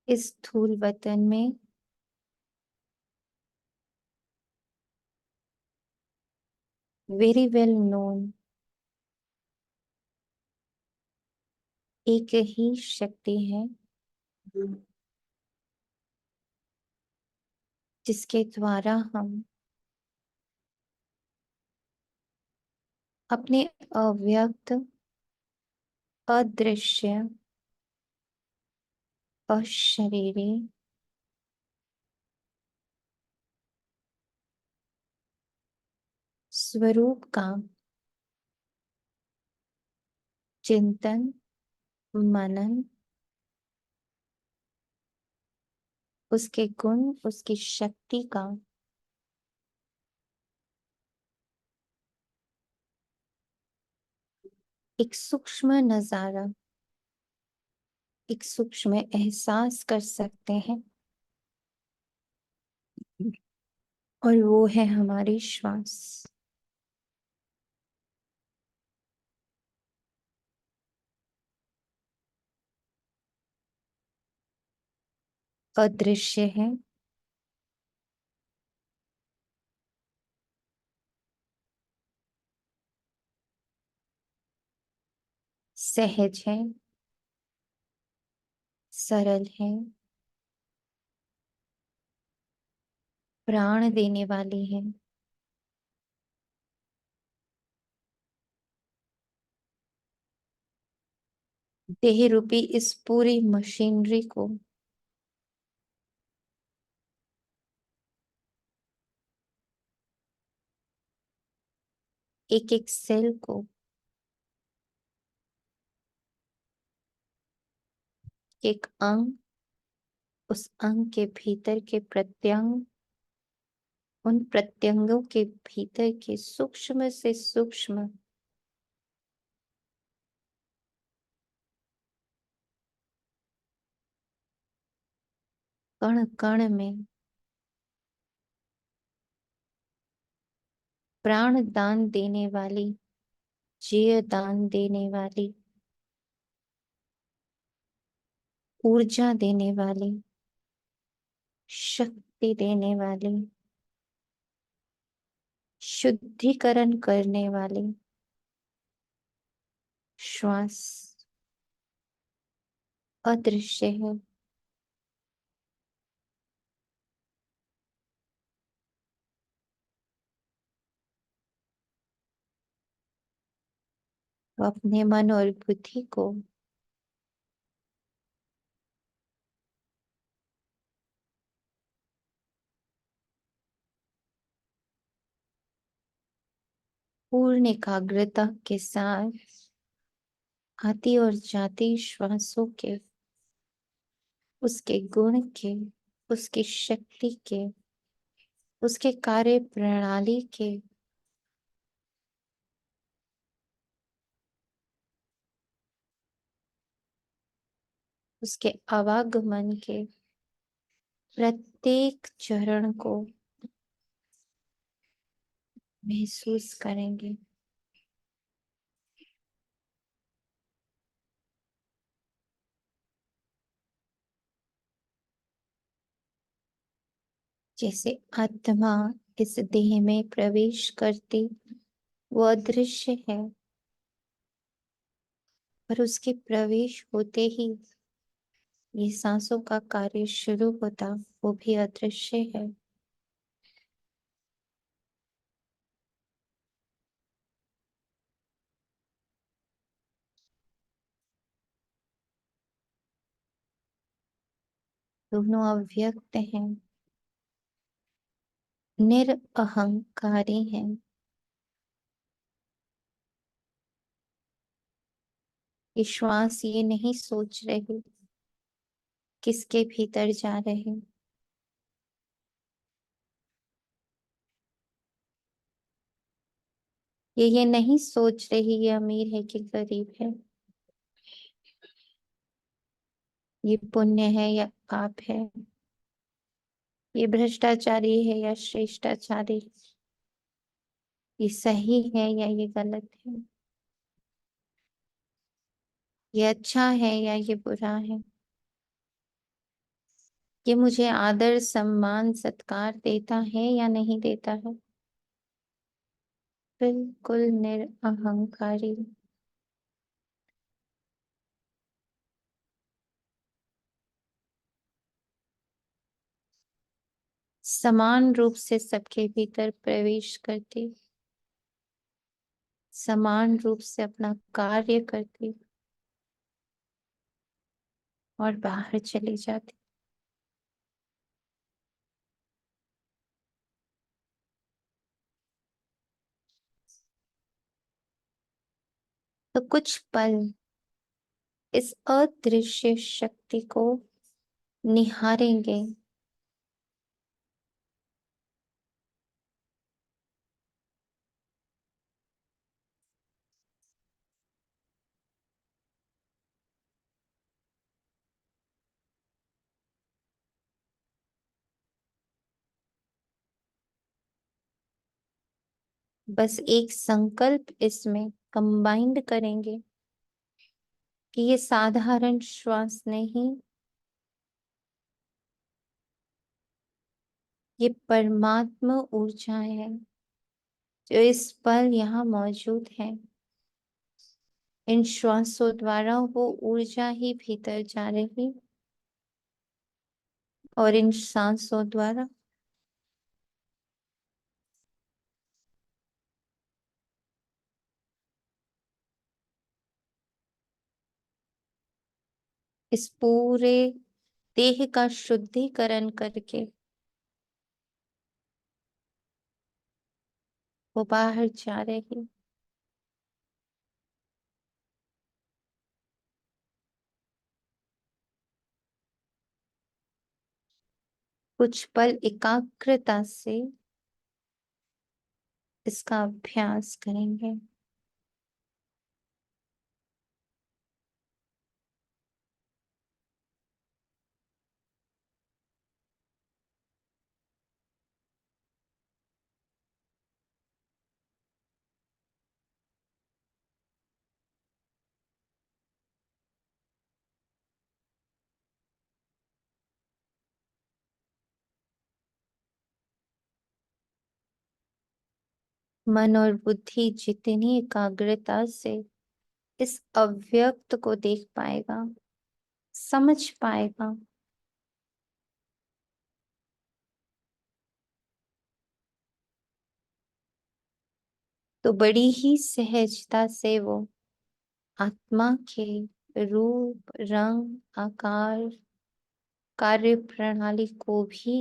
इस धूल वतन में वेरी वेल नोन एक ही शक्ति है जिसके द्वारा हम अपने अव्यक्त, अदृश्य, अशरीरी स्वरूप का चिंतन, मनन, उसके गुण, उसकी शक्ति का एक सूक्ष्म नजारा, एक सूक्ष्म एहसास कर सकते हैं। और वो है हमारी श्वास। अदृश्य है, सहज है, सरल है, प्राण देने वाली है। देह रूपी इस पूरी मशीनरी को एक एक सेल को एक अंग, उस अंग के भीतर के प्रत्यंग, उन प्रत्यंगों के भीतर के सूक्ष्म से सूक्ष्म कण कण में प्राण दान देने वाली, जीव दान देने वाली, ऊर्जा देने वाली, शक्ति देने वाली, शुद्धिकरण करने वाली श्वास अदृश्य है। तो अपने मन और बुद्धि को पूर्ण एकाग्रता के साथ आती और जाती श्वासों के, उसके गुण के, उसकी शक्ति के, उसके कार्य प्रणाली के उसके आवागमन के प्रत्येक चरण को महसूस करेंगे। जैसे आत्मा इस देह में प्रवेश करती वो अदृश्य है, पर उसके प्रवेश होते ही ये सांसों का कार्य शुरू होता वो भी अदृश्य है। दोनों अव्यक्त हैं, निरअहंकारी हैं। ये श्वास ये नहीं सोच रही किसके भीतर जा रहे, ये नहीं सोच रही ये अमीर है कि गरीब है, ये पुण्य है या पाप है, ये भ्रष्टाचारी है या श्रेष्ठाचारी, ये सही है या ये गलत है, ये अच्छा है या ये बुरा है। ये मुझे आदर सम्मान सत्कार देता है या नहीं देता है? बिल्कुल निरअहंकारी। समान रूप से सबके भीतर प्रवेश करती, समान रूप से अपना कार्य करती और बाहर चली जाती। तो कुछ पल इस अदृश्य शक्ति को निहारेंगे। बस एक संकल्प इसमें कंबाइंड करेंगे कि ये साधारण श्वास नहीं, ये परमात्मा ऊर्जा है जो इस पल यहाँ मौजूद है। इन श्वासों द्वारा वो ऊर्जा ही भीतर जा रही और इन सांसों द्वारा इस पूरे देह का शुद्धिकरण करके वो बाहर जा रही। कुछ पल एकाग्रता से इसका अभ्यास करेंगे। मन और बुद्धि जितनी एकाग्रता से इस अव्यक्त को देख पाएगा, समझ पाएगा, तो बड़ी ही सहजता से वो आत्मा के रूप, रंग, आकार, कार्य प्रणाली को भी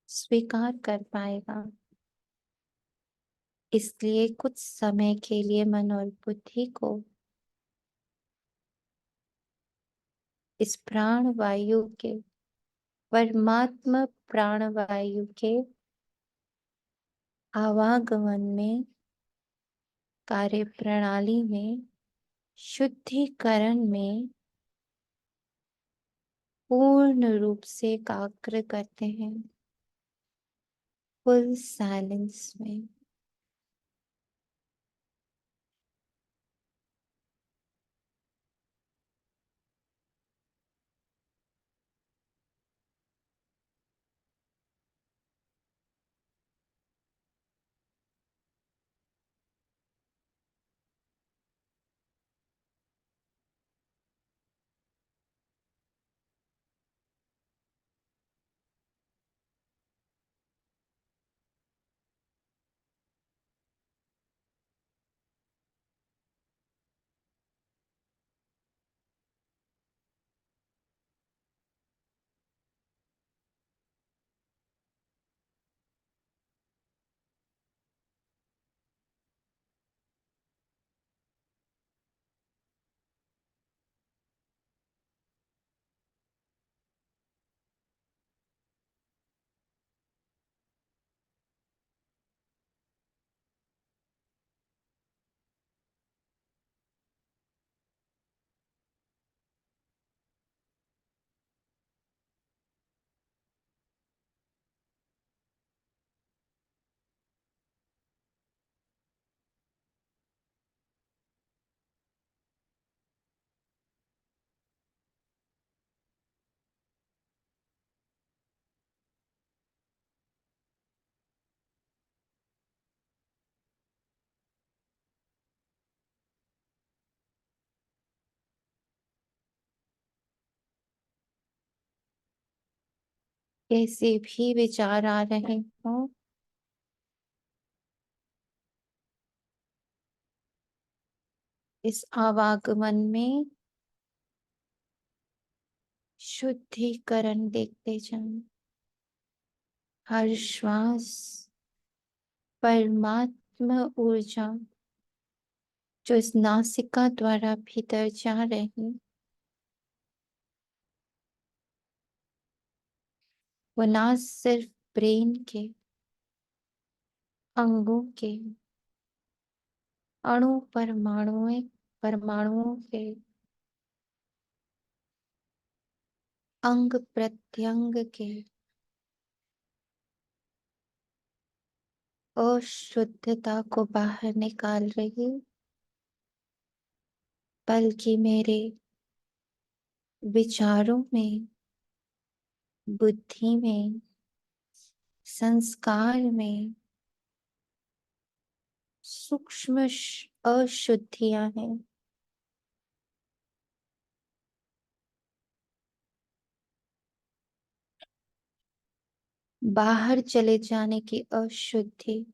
स्वीकार कर पाएगा। इसलिए कुछ समय के लिए मन और बुद्धि को इस प्राण वायु के, परमात्मा प्राण वायु के आवागमन में, कार्य प्रणाली में, शुद्धिकरण में पूर्ण रूप से एकाग्र करते हैं, फुल साइलेंस में। कैसे भी विचार आ रहे हो, इस आवागमन में शुद्धिकरण देखते जाएं। हर श्वास परमात्मा ऊर्जा जो इस नासिका द्वारा भीतर जा रही, वो ना सिर्फ ब्रेन के अंगों के परमाणुओं के अंग प्रत्यंग के अशुद्धता को बाहर निकाल रही, बल्कि मेरे विचारों में, बुद्धि में, संस्कार में सूक्ष्म अशुद्धियां हैं। बाहर चले जाने की अशुद्धि,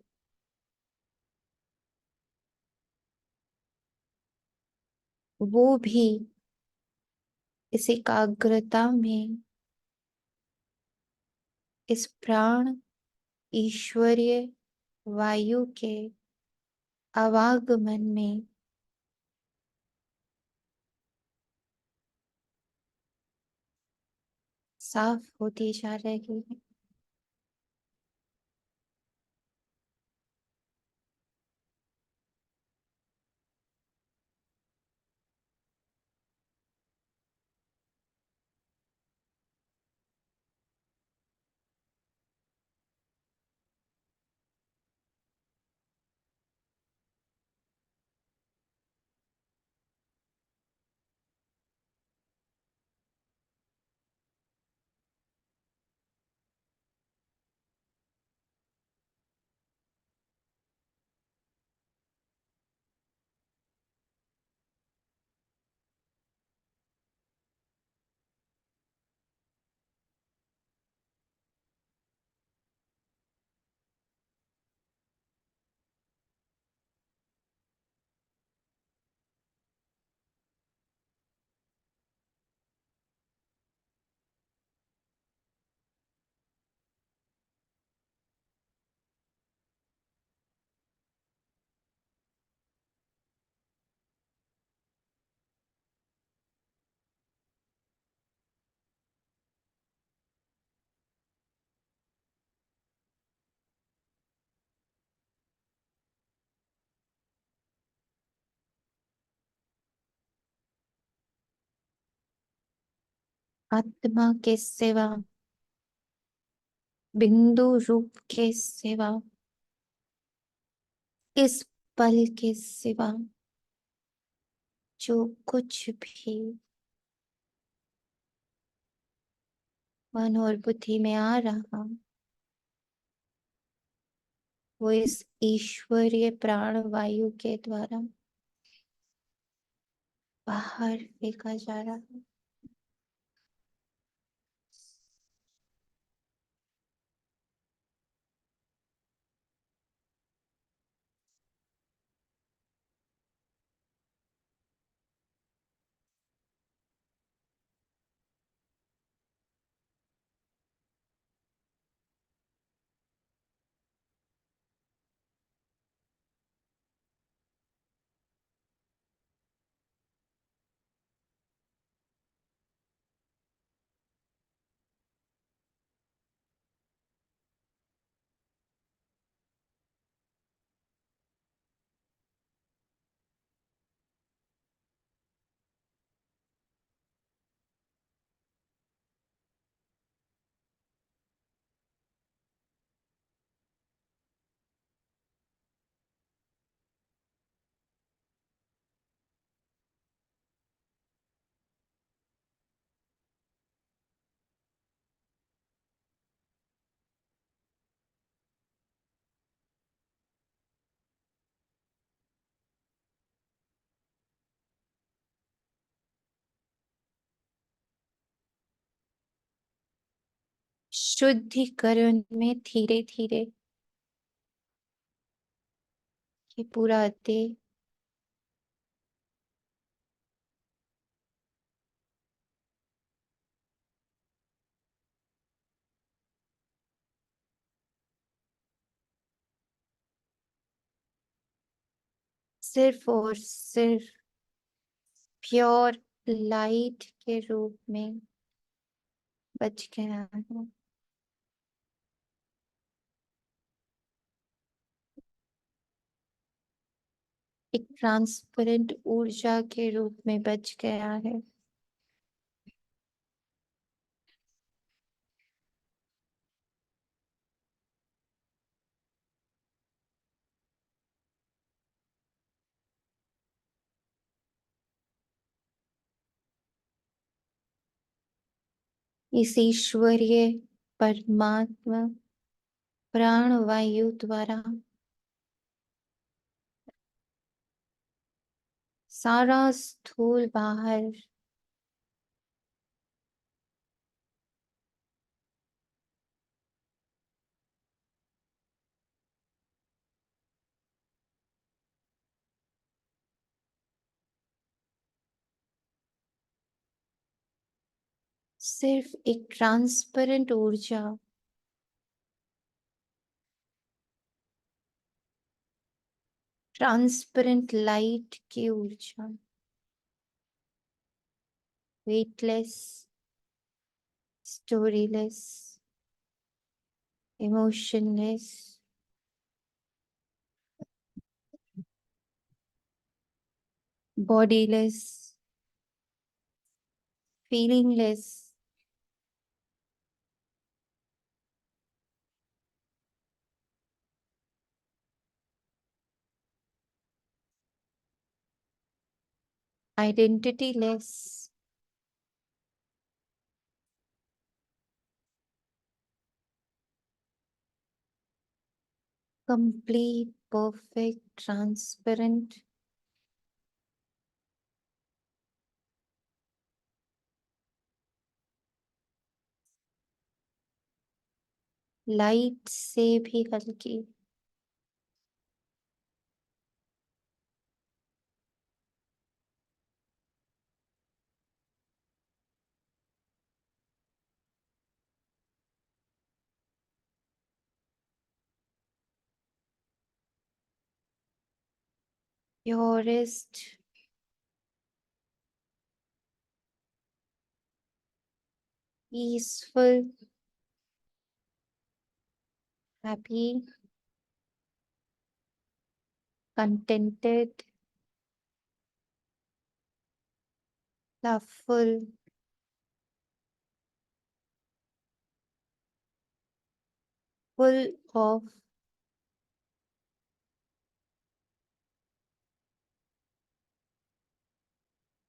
वो भी इस एकाग्रता में, इस प्राण ईश्वरीय वायु के आवागमन में साफ होती जा रही है। आत्मा के सिवा, बिंदु रूप के सिवा, इस पल के सिवा जो कुछ भी मन और बुद्धि में आ रहा, वो इस ईश्वरीय प्राण वायु के द्वारा बाहर फेंका जा रहा है। शुद्धिकरण में धीरे धीरे ये पूरा देह सिर्फ और सिर्फ प्योर लाइट के रूप में बच गया है। एक ट्रांसपेरेंट ऊर्जा के रूप में बच गया है। इस ईश्वरीय परमात्मा प्राण वायु द्वारा सारा स्थूल बाहर सिर्फ एक ट्रांसपेरेंट ऊर्जा, ट्रांसपेरेंट लाइट की ऊर्जा, weightless, storyless, emotionless, bodiless, feelingless, identityless, complete, perfect, transparent, light से भी हल्की, purest, peaceful, happy, contented, loveful, full of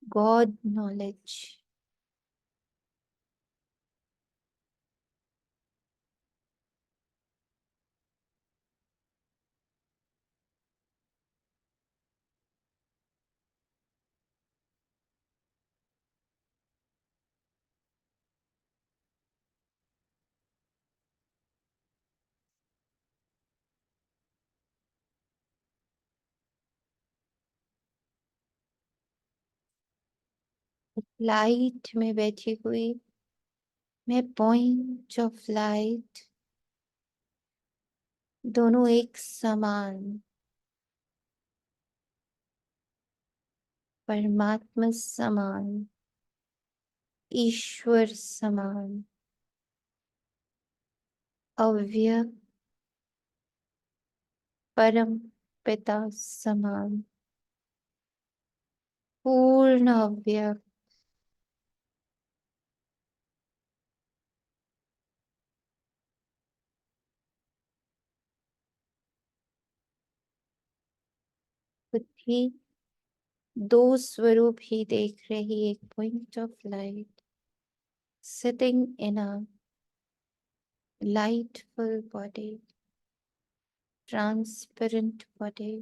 God knowledge, light में बैठी हुई मैं पॉइंट ऑफ लाइट, दोनों एक समान, परमात्मा समान, ईश्वर समान, अव्यक्त परम पिता समान, पूर्ण अव्यक्त, खुद ही दो स्वरूप ही देख रही एक point of light sitting in a lightful body, transparent body,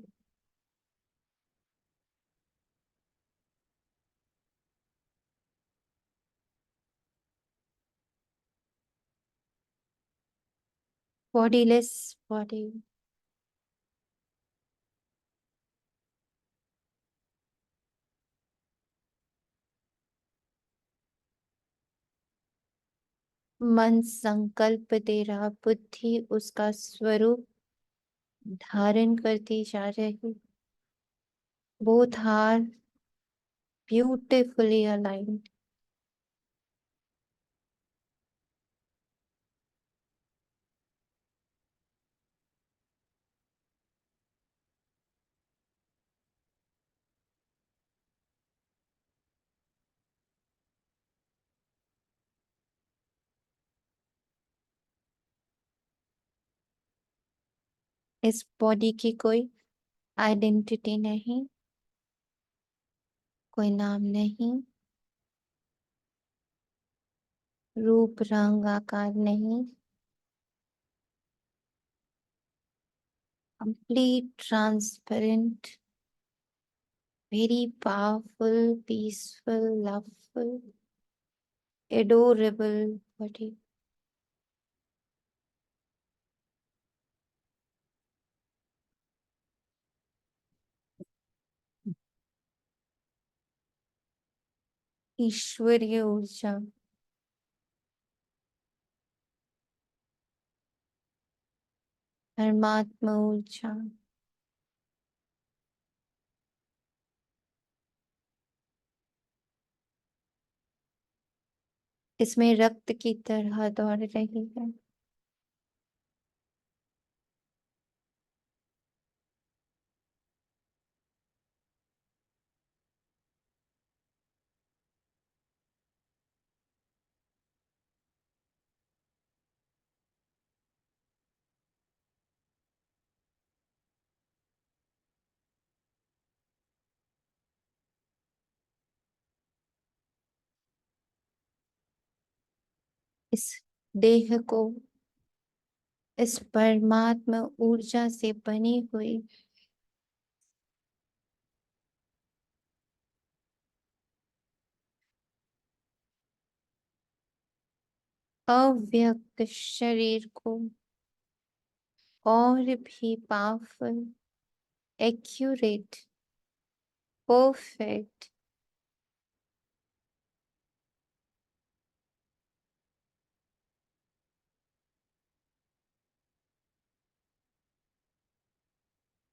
bodiless body. मन संकल्प दे रहा, बुद्धि उसका स्वरूप धारण करती जा रही। Both are beautifully aligned. इस बॉडी की कोई आइडेंटिटी नहीं, कोई नाम नहीं, रूप रंग आकार नहीं। Complete transparent, very powerful, peaceful, loveful, adorable body. ईश्वरीय ऊर्जा, परमात्मा ऊर्जा। इसमें रक्त की तरह दौड़ रही है। इस देह को इस परमात्मा ऊर्जा से बनी हुई अव्यक्त शरीर को और भी powerful, accurate, perfect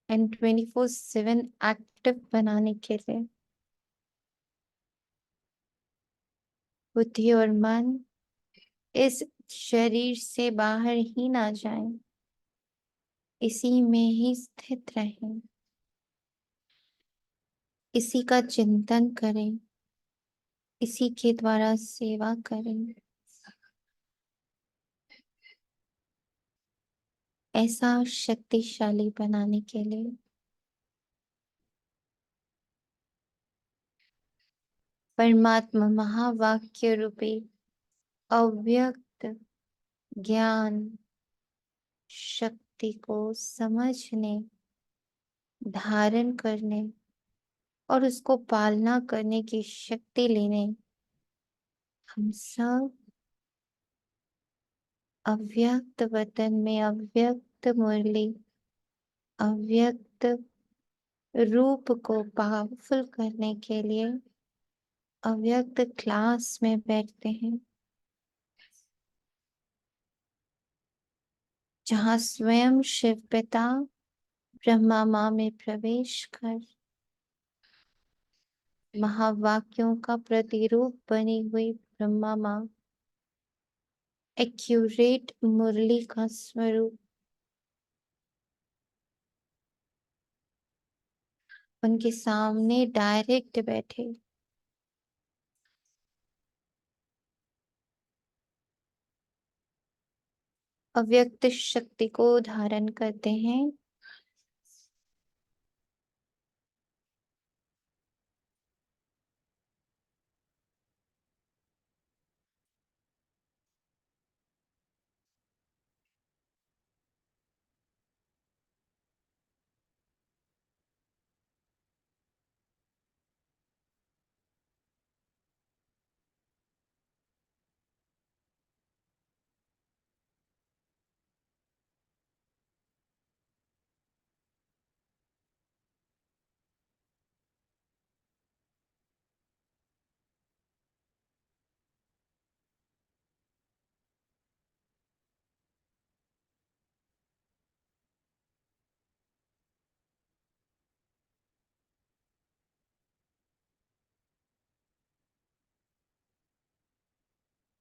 and 24/7 active बनाने के लिए बुद्धि और मन इस शरीर से बाहर ही ना जाएं, इसी में ही स्थित रहें, इसी का चिंतन करें, इसी के द्वारा सेवा करें। ऐसा शक्तिशाली बनाने के लिए परमात्मा महावाक्य रूपी अव्यक्त ज्ञान शक्ति को समझने, धारण करने और उसको पालना करने की शक्ति लेने हम सब अव्यक्त वतन में अव्यक्त मुरली, अव्यक्त रूप को पावरफुल करने के लिए अव्यक्त क्लास में बैठते हैं, जहाँ स्वयं शिव पिता ब्रह्मा माँ में प्रवेश कर महावाक्यों का प्रतिरूप बनी हुई ब्रह्मा माँ एक्यूरेट मुरली का स्वरूप उनके सामने डायरेक्ट बैठे, अव्यक्त शक्ति को धारण करते हैं।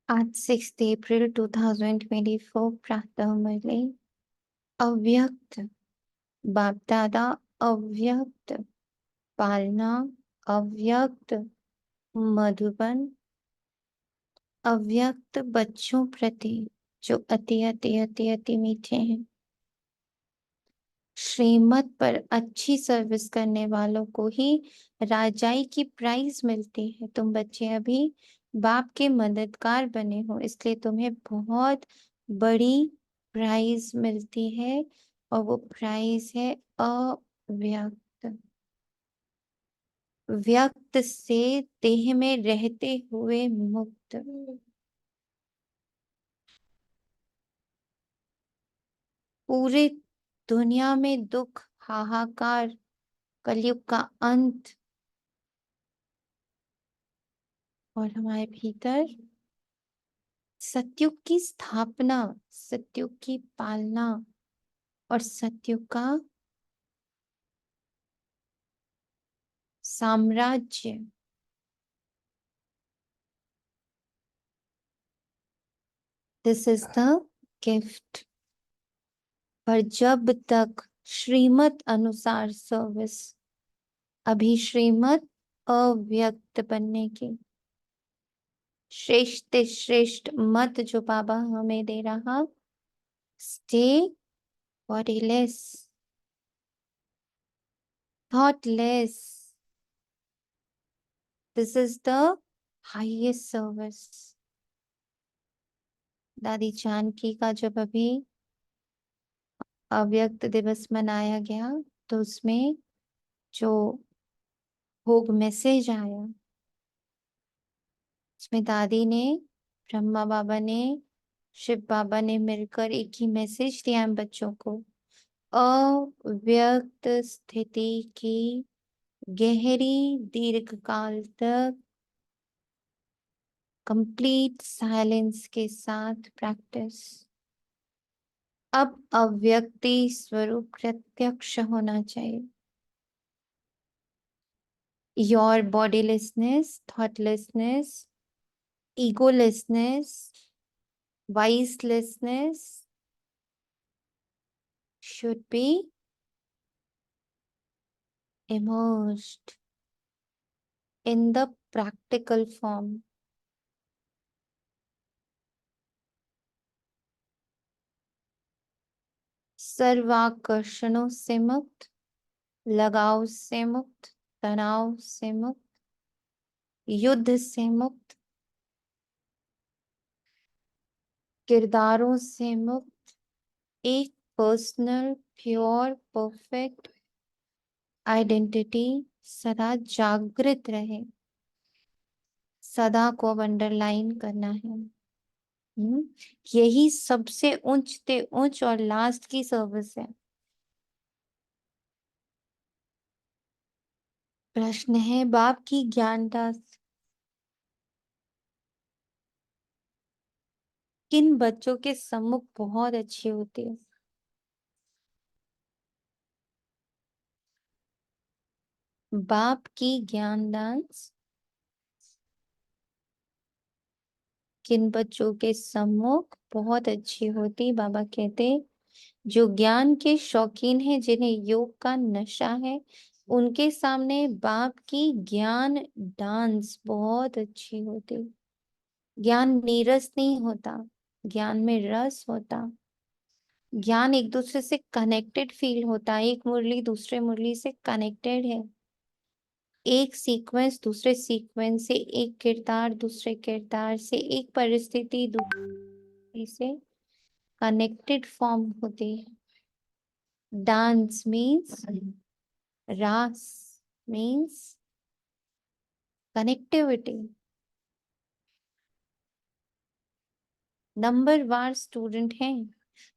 आज 6 अप्रैल 2024 प्रातः मिले अव्यक्त बाप दादा अव्यक्त पालना अव्यक्त मधुबन अव्यक्त बच्चों प्रति जो अति अति अति अति मीठे हैं। श्रीमत पर अच्छी सर्विस करने वालों को ही राजाई की प्राइज मिलती है। तुम बच्चे अभी बाप के मददगार बने हो, इसलिए तुम्हें बहुत बड़ी प्राइज मिलती है और वो प्राइज है अव्यक्त। व्यक्त से देह में रहते हुए मुक्त। पूरे दुनिया में दुख हाहाकार कलयुग का अंत और हमारे भीतर सतयुग की स्थापना, सतयुग की पालना और सतयुग का साम्राज्य। This is the gift. पर जब तक श्रीमत अनुसार सर्विस, अभी श्रीमत अव्यक्त बनने की श्रेष्ठ श्रेष्ठ मत जो बाबा हमें दे रहा, stay bodiless, thoughtless. This is the highest service. दादी जानकी का जब अभी अव्यक्त दिवस मनाया गया तो उसमें जो भोग मैसेज आया, उसमें दादी ने, ब्रह्मा बाबा ने, शिव बाबा ने मिलकर एक ही मैसेज दिया हम बच्चों को। अव्यक्त स्थिति की गहरी दीर्घ काल तक कंप्लीट साइलेंस के साथ प्रैक्टिस। अब अव्यक्ति स्वरूप प्रत्यक्ष होना चाहिए। Your bodilessness, thoughtlessness, egolessness, wiselessness should be immersed in the practical form. सर्वाकर्षणों से मुक्त, लगाव से मुक्त, तनाव से मुक्त, युद्ध से मुक्त, किरदारों से मुक्त, एक पर्सनल प्योर परफेक्ट आइडेंटिटी सदा जागृत रहे। सदा को अब अंडरलाइन करना है। यही सबसे ऊंचते ऊंच और लास्ट की सर्विस है। प्रश्न है बाप की ज्ञानदास किन बच्चों के सम्मुख बहुत अच्छी होती है? बाप की ज्ञानदास किन बच्चों के सम्मुख बहुत अच्छी होती? बाबा कहते जो ज्ञान के शौकीन हैं, जिन्हें योग का नशा है, उनके सामने बाप की ज्ञान डांस बहुत अच्छी होती। ज्ञान नीरस नहीं होता, ज्ञान में रस होता। ज्ञान एक दूसरे से कनेक्टेड फील होता। एक मुरली दूसरे मुरली से कनेक्टेड है। एक सीक्वेंस दूसरे सीक्वेंस से, एक किरदार दूसरे किरदार से, एक परिस्थिति दूसरी से कनेक्टेड फॉर्म होती है। डांस मीन्स, रास मीन्स कनेक्टिविटी। नंबर वार स्टूडेंट हैं,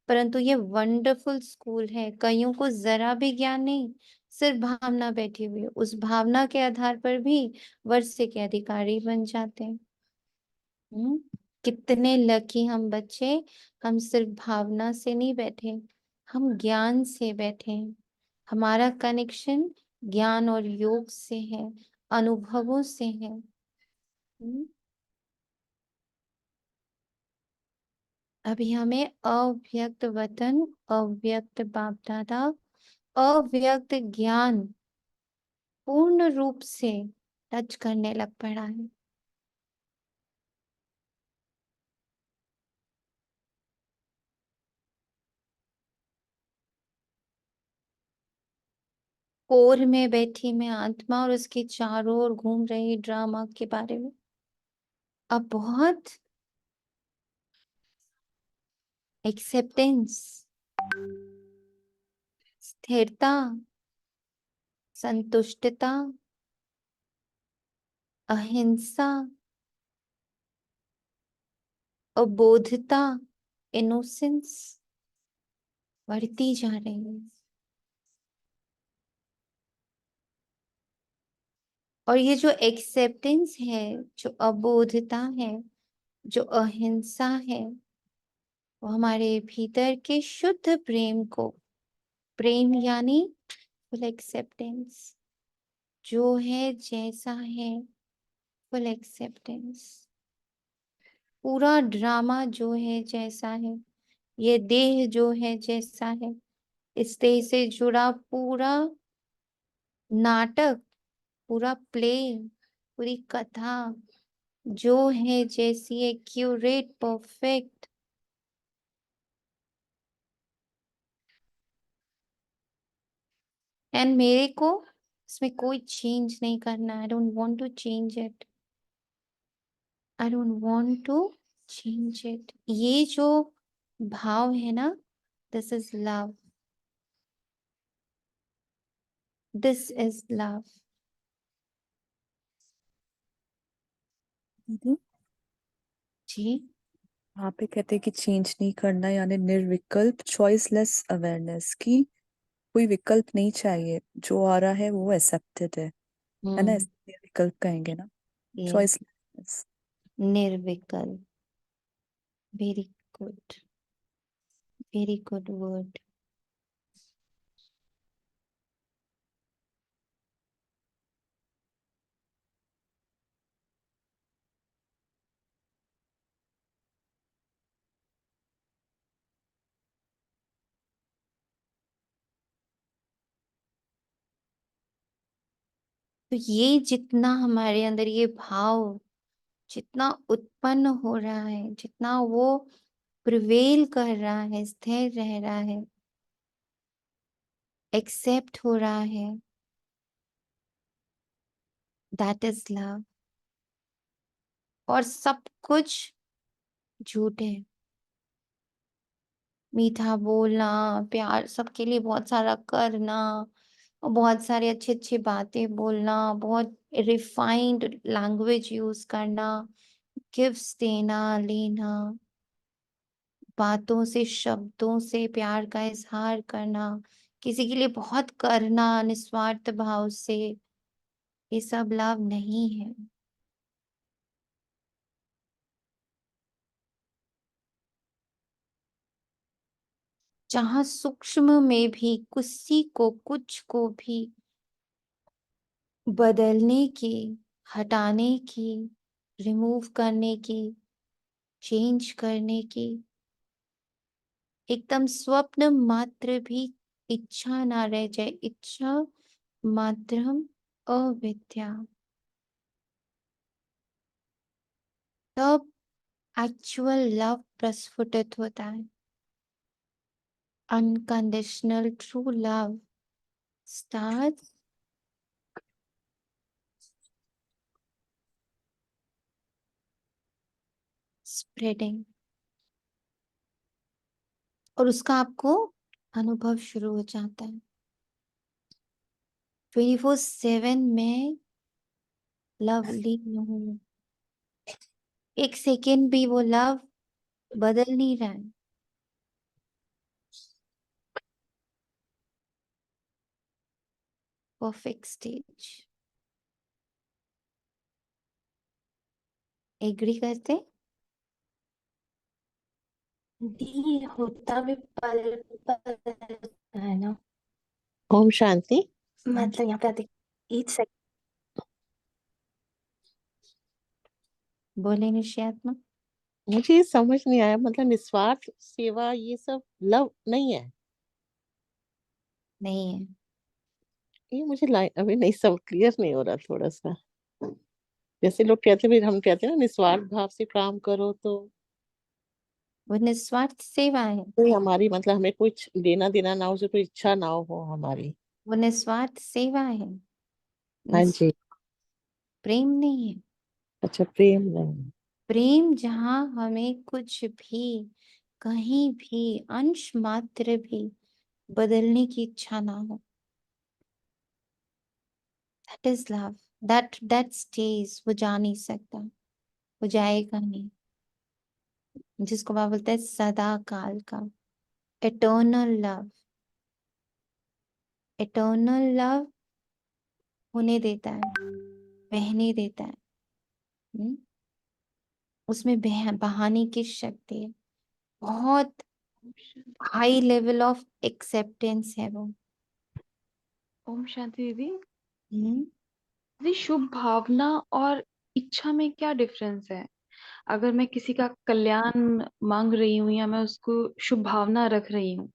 परंतु ये वंडरफुल स्कूल है। कईयों को जरा भी ज्ञान नहीं, सिर्फ भावना बैठी हुई है। उस भावना के आधार पर भी वर्षे के अधिकारी बन जाते हैं। हम्म, कितने लकी हम बच्चे। हम सिर्फ भावना से नहीं बैठे, हम ज्ञान से बैठे हैं। हमारा कनेक्शन ज्ञान और योग से है, अनुभवों से है। हम्म, अभी हमें अव्यक्त वतन, अव्यक्त बाप दादा, अव्यक्त ज्ञान पूर्ण रूप से टच करने लग पड़ा है। कोर में बैठी मैं आत्मा और उसके चारों ओर घूम रही ड्रामा के बारे में अब बहुत एक्सेप्टेंस, स्थिरता, संतुष्टता, अहिंसा, अबोधता, इनोसेंस बढ़ती जा रही है। और ये जो एक्सेप्टेंस है, जो अबोधता है, जो अहिंसा है, वो हमारे भीतर के शुद्ध प्रेम को, प्रेम यानी फुल एक्सेप्टेंस, जो है जैसा है, फुल एक्सेप्टेंस, पूरा ड्रामा जो है जैसा है, ये देह जो है जैसा है, इस देह से जुड़ा पूरा नाटक, पूरा प्ले, पूरी कथा जो है जैसी है, क्यूरेट, परफेक्ट। एंड मेरे को इसमें कोई चेंज नहीं करना। I don't want to change it, I don't want to change it. ये जो भाव है ना, this is love, this is love. दीदी, जी। वहाँ पे कहते हैं कि चेंज नहीं करना, यानी निर्विकल्प चॉइसलेस अवेयरनेस की कोई विकल्प नहीं चाहिए, जो आ रहा है वो एक्सेप्टेड है ना, हम्म। इसलिए विकल्प कहेंगे ना, ये चॉइसलेस। निर्विकल्प, very good, very good word. तो ये जितना हमारे अंदर ये भाव जितना उत्पन्न हो रहा है, जितना वो प्रिवेल कर रहा है, स्थिर रह रहा है, एक्सेप्ट हो रहा है, दैट इज लव। और सब कुछ झूठ है। मीठा बोलना, प्यार, सबके लिए बहुत सारा करना, और बहुत सारी अच्छी अच्छी बातें बोलना, बहुत रिफाइंड लैंग्वेज यूज करना, गिफ्ट्स देना लेना, बातों से, शब्दों से प्यार का इजहार करना, किसी के लिए बहुत करना निस्वार्थ भाव से, ये सब लव नहीं है। जहां सूक्ष्म में भी किसी को, कुछ को भी बदलने की, हटाने की, रिमूव करने की, चेंज करने की एकदम स्वप्न मात्र भी इच्छा ना रह जाए, इच्छा मात्रम अविद्या, तब एक्चुअल लव प्रस्फुटित होता है। Unconditional true love starts spreading, और उसका आपको अनुभव शुरू हो जाता है। 24/7 में लव लीन हूँ, एक सेकेंड भी वो लव बदल नहीं रहा है। Perfect stage. एग्री करते? दी होता भी पल पल है ना। ओम शांति। मतलब यहाँ पे ईच सेकंड बोले निश्चयात्मा। मुझे ये समझ नहीं आया, मतलब निस्वार्थ सेवा ये सब लव नहीं है? नहीं है। ये मुझे लाइन अभी नहीं सब क्लियर नहीं हो रहा थोड़ा सा। जैसे लोग कहते हैं, हम कहते हैं ना निस्वार्थ भाव से काम करो, तो वो निस्वार्थ सेवा है। कोई हमारी मतलब हमें कुछ लेना देना ना हो, उसे कोई इच्छा ना हो हमारी। वो निस्वार्थ सेवा है। हाँ निस जी। प्रेम नहीं है। अच्छा, प्रेम नहीं। प्रेम जहाँ हमें कुछ भी, कहीं भी अंश मात्र भी बदलने की इच्छा ना हो, that is love. That stage, वो जा नहीं सकता, वो जाएगा नहीं। जिसको बाबा बोलते हैं सदा काल का, एटर्नल लव। एटर्नल लव होने देता है, बहने देता है। हम्म? उसमें बहाने की शक्ति है, बहुत हाई लेवल ऑफ एक्सेप्टेंस है वो। ओम शांति दीदी। हम्म? दीदी, शुभ भावना और इच्छा में क्या डिफरेंस है? अगर मैं किसी का कल्याण मांग रही हूँ या मैं उसको शुभ भावना रख रही हूँ,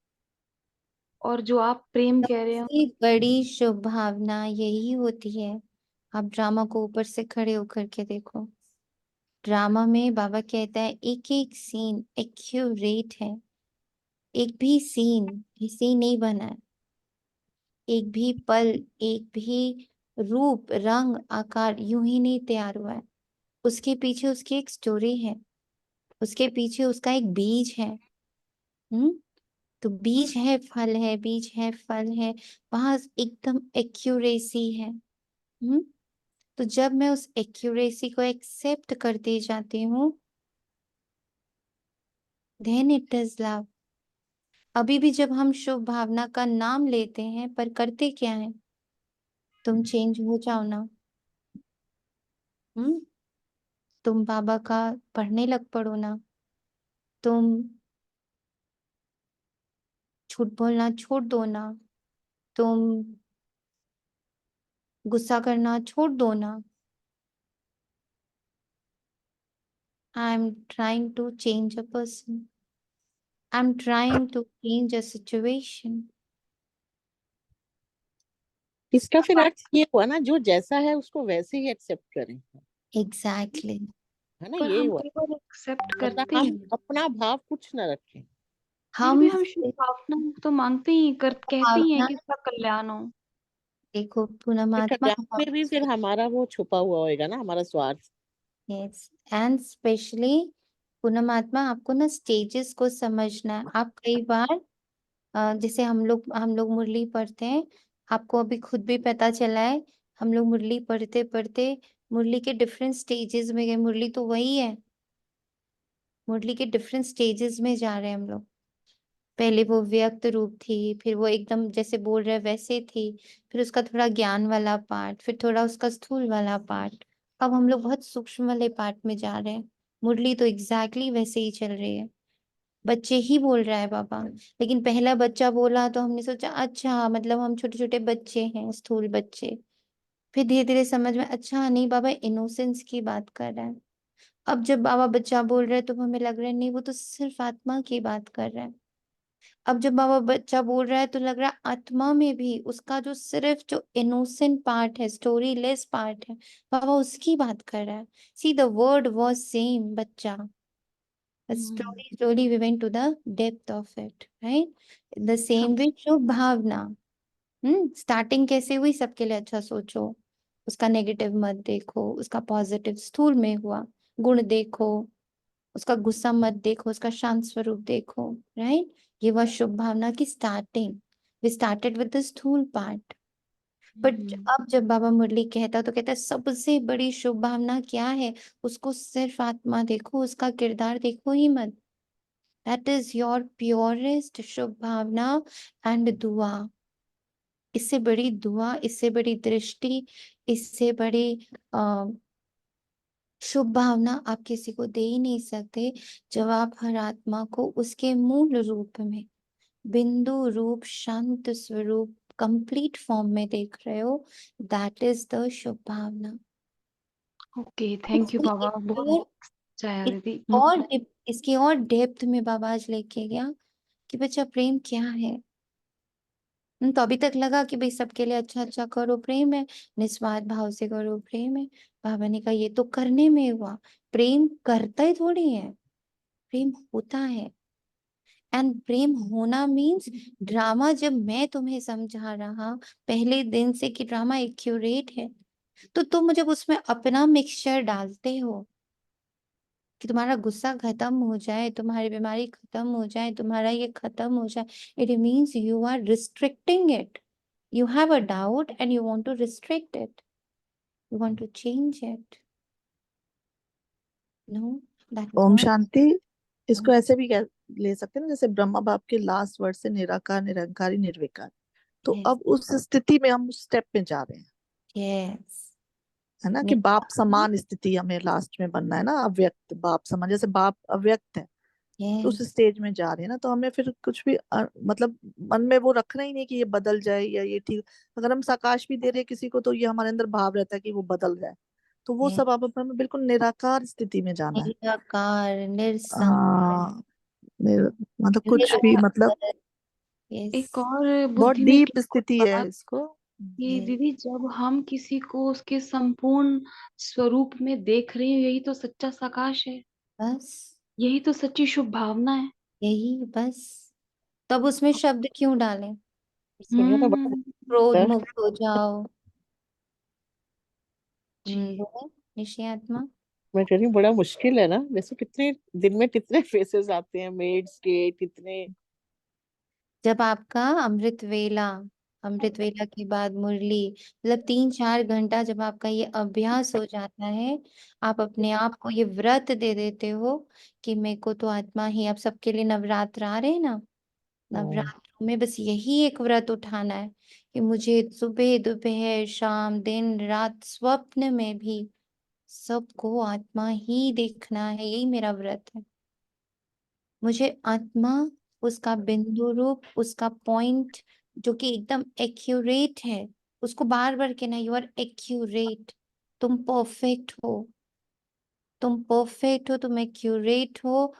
और जो आप प्रेम कह रहे हो। सबसे बड़ी शुभ भावना यही होती है। आप ड्रामा को ऊपर से खड़े होकर के देखो। ड्रामा में बाबा कहता है एक एक सीन एक्यूरेट है। एक भी सीन ऐसे ही नहीं बना है। एक भी पल, एक भी रूप, रंग, आकार यूं ही नहीं तैयार हुआ है। उसके पीछे उसकी एक स्टोरी है। उसके पीछे उसका एक बीज है। हम्म? तो बीज है, फल है, बीज है, फल है। वहां एकदम एक्यूरेसी है। हम्म? तो जब मैं उस एक्यूरेसी को एक्सेप्ट करती जाती हूँ, देन इट इज लव। अभी भी जब हम शुभ भावना का नाम लेते हैं, पर करते क्या है? तुम चेंज हो जाओ ना। हम्म? तुम बाबा का पढ़ने लग पड़ो ना। तुम झूठ बोलना छोड़ दो ना। तुम गुस्सा करना छोड़ दो ना। I am trying to change a person. I am trying to change a situation. इसका फिर अर्थ ये हुआ ना, जो जैसा है उसको वैसे ही एक्सेप्ट करें, एग्जैक्टली। है ना? पर यही हम हुआ। कई बार एक्सेप्ट मतलब करते हम हैं, अपना भाव कुछ ना रखें। फिर हम भी हम शुभ भावना तो मांगते ही कहते ही हैं भावना, कि इसका कल्याण हो। देखो फिर पूर्णमात्मा, कल्याण में भी फिर हमारा वो छुपा हुआ होएगा ना, हमारा स्वार्थ। यस, एंड स्पेशली पूर्णमात्मा, आपको ना स्टेजेस को समझना है। आप कई बार जैसे हम लोग मुरली पढ़ते हैं। आपको अभी खुद भी पता चला है। हम लोग मुरली पढ़ते पढ़ते मुरली के डिफरेंट स्टेजेस में गए। मुरली तो वही है, मुरली के डिफरेंट स्टेजेस में जा रहे हैं हम लोग। पहले वो व्यक्त रूप थी, फिर वो एकदम जैसे बोल रहे वैसे थी, फिर उसका थोड़ा ज्ञान वाला पार्ट, फिर थोड़ा उसका स्थूल वाला पार्ट। अब हम लोग बहुत सूक्ष्म वाले पार्ट में जा रहे हैं। मुरली तो एग्जैक्टली वैसे ही चल रही है। बच्चे ही बोल रहा है बाबा। लेकिन पहला बच्चा बोला तो हमने सोचा अच्छा, मतलब हम छोटे छोटे बच्चे हैं, स्थूल बच्चे। फिर धीरे धीरे समझ में, अच्छा नहीं, बाबा इनोसेंस की बात कर रहा है। अब जब बाबा बच्चा बोल रहे हैं तो हमें लग रहा है नहीं, वो तो सिर्फ आत्मा की बात कर रहा है। अब जब बाबा बच्चा बोल रहा है तो लग रहा है आत्मा में भी उसका जो सिर्फ जो इनोसेंट पार्ट है, स्टोरी लेस पार्ट है, बाबा उसकी बात कर रहा है। See the word was same, बच्चा। But slowly we went to the depth of it, right? The same way शुभ भावना। स्टार्टिंग कैसे हुई? सबके लिए अच्छा सोचो, उसका नेगेटिव मत देखो, उसका पॉजिटिव स्थूल में हुआ गुण देखो। उसका गुस्सा मत देखो, उसका शांत स्वरूप देखो, राइट? ये हुआ शुभ भावना की starting. We started with the स्थूल पार्ट। बट अब जब बाबा मुरली कहता तो कहता है सबसे बड़ी शुभ भावना क्या है? उसको सिर्फ आत्मा देखो, उसका किरदार देखो ही मत। दैट इज योर प्योरेस्ट शुभ भावना एंड दुआ। इससे बड़ी दुआ, इससे बड़ी दृष्टि, इससे बड़ी शुभ भावना आप किसी को दे ही नहीं सकते। जब आप हर आत्मा को उसके मूल रूप में, बिंदु रूप, शांत स्वरूप, कंप्लीट फॉर्म में देख रहे हो, दैट इज द शुभ भावना। ओके, थैंक यू बाबा, बहुत छाया इस- दीदी और इसकी और डेप्थ में बाबा आज लेके गया कि बच्चा प्रेम क्या है। तो अभी तक लगा कि भाई सबके लिए अच्छा अच्छा करो, प्रेम है, निस्वार्थ भाव से करो, प्रेम है। बाबा ने कहा ये तो करने में हुआ, प्रेम करता ही थोड़ी है, प्रेम होता है। एंड प्रेम होना मीन्स ड्रामा जब मैं तुम्हें समझा रहा पहले दिन से कि ड्रामा एक्यूरेट है, तो तुम जब उसमें अपना मिक्सचर डालते हो कि तुम्हारा गुस्सा खत्म हो जाए, तुम्हारी बीमारी खत्म हो जाए, तुम्हारा ये खत्म हो जाए, it means you are restricting it. You have a doubt and you want to restrict it. You want to change it. No, that is ओम not. शांति। इसको ऐसे भी ले सकते हैं ना, जैसे ब्रह्मा बाप के लास्ट वर्ड से निराकार, निरंकारी, निर्विकार। तो Yes, अब उस स्थिति में हम उस स्टेप में जा रहे हैं, yes. है ना, कि बाप समान स्थिति हमें लास्ट में बनना है ना, अव्यक्त बाप समान, जैसे बाप अव्यक्त है तो उस Yes, स्टेज में जा रहे हैं ना। तो हमें फिर कुछ भी मतलब मन में वो रखना ही नहीं कि ये बदल जाए या ये ठीक। अगर हम साकाश भी दे रहे हैं किसी को तो ये हमारे अंदर भाव रहता है कि वो बदल जाए। तो वो yes. सब आप हमें बिल्कुल निराकार स्थिति में जाना है। निराकार, आ, निरसंग, मतलब कुछ भी मतलब निरुद्ध. Yes, एक और बहुत बुद्धि में डीप क्लिक स्थिति हुई है बात इसको। कि yes, दीदी जब हम किसी को उसके संपूर्ण स्वरूप में देख रहे हैं, यही तो सच्चा प्रकाश है, बस यही तो सच्ची शुभ भावना है। यही बस। तब उसमें शब्द क्यों डालें? सुनिए तो बड़ा हम्म। क्रोध है। मुक्त हो जाओ। जी। बोले निश्चय आत्मा। मैं कह रही हूँ बड़ा मुश्किल है ना, जैसे कितने दिन में कितने फेसेस आते हैं मेड्स के, कितने। जब आपका अमृत वेला के बाद मुरली, मतलब 3-4 घंटा जब आपका ये अभ्यास हो जाता है, आप अपने आप को ये व्रत दे देते हो कि मेरे को तो आत्मा ही, अब सबके लिए नवरात्र आ रहे हैं ना, नवरात्रों में बस यही एक व्रत उठाना है कि मुझे सुबह दोपहर शाम दिन रात स्वप्न में भी सबको आत्मा ही देखना है, यही मेरा व्रत है। मुझे आत्मा, उसका बिंदु रूप, उसका पॉइंट जो कि एकदम एक्यूरेट है, उसको बार बार कहना यू आर एक्यूरेट। तुम परफेक्ट हो, तुम परफेक्ट हो, तुम एक्यूरेट हो,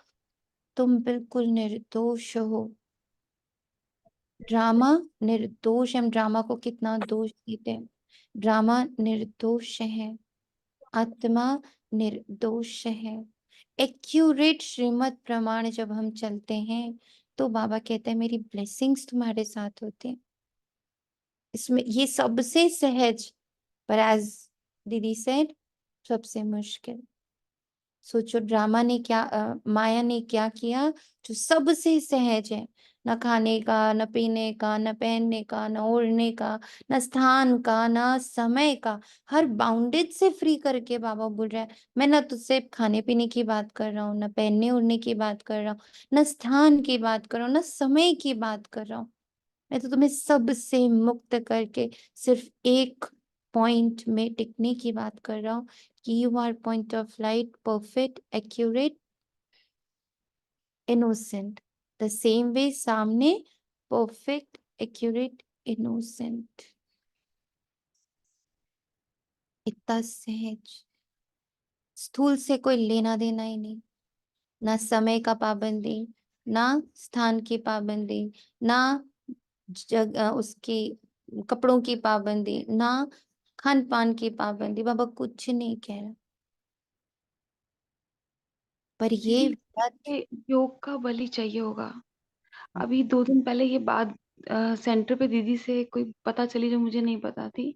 तुम बिल्कुल निर्दोष हो। ड्रामा निर्दोष है, हम ड्रामा को कितना दोष देते हैं। ड्रामा निर्दोष है, आत्मा निर्दोष है। एक्यूरेट श्रीमत प्रमाण जब हम चलते हैं तो बाबा कहते हैं मेरी ब्लेसिंग्स तुम्हारे साथ होते हैं। इसमें ये सबसे सहज, पर एज दीदी सेड, सबसे मुश्किल। सोचो ड्रामा ने क्या माया ने क्या किया जो सबसे सहज है। न खाने का, न पीने का, न पहनने का, न ओढ़ने का, न स्थान का, न समय का, हर बाउंडेज से फ्री करके बाबा बोल रहा है मैं ना तुझसे खाने पीने की बात कर रहा हूँ, न पहनने ओढ़ने की बात कर रहा हूँ, न स्थान की बात कर रहा हूँ, न समय की बात कर रहा हूँ। मैं तो तुम्हें सबसे मुक्त करके सिर्फ एक पॉइंट में टिकने की बात कर रहा हूँ कि you are point of light, perfect, accurate, innocent. The same way सामने परफेक्ट, एक्यूरेट, इनोसेंट। इतना सहज, स्थूल से कोई लेना देना ही नहीं। ना समय का पाबंदी, ना स्थान की पाबंदी, ना उसकी कपड़ों की पाबंदी, ना खान पान की पाबंदी। बाबा कुछ नहीं कह रहा, पर ये दीदी व्रत। ये योग का बल ही चाहिए होगा। अभी 2 दिन पहले ये बात सेंटर पे दीदी से कोई पता चली जो मुझे नहीं पता थी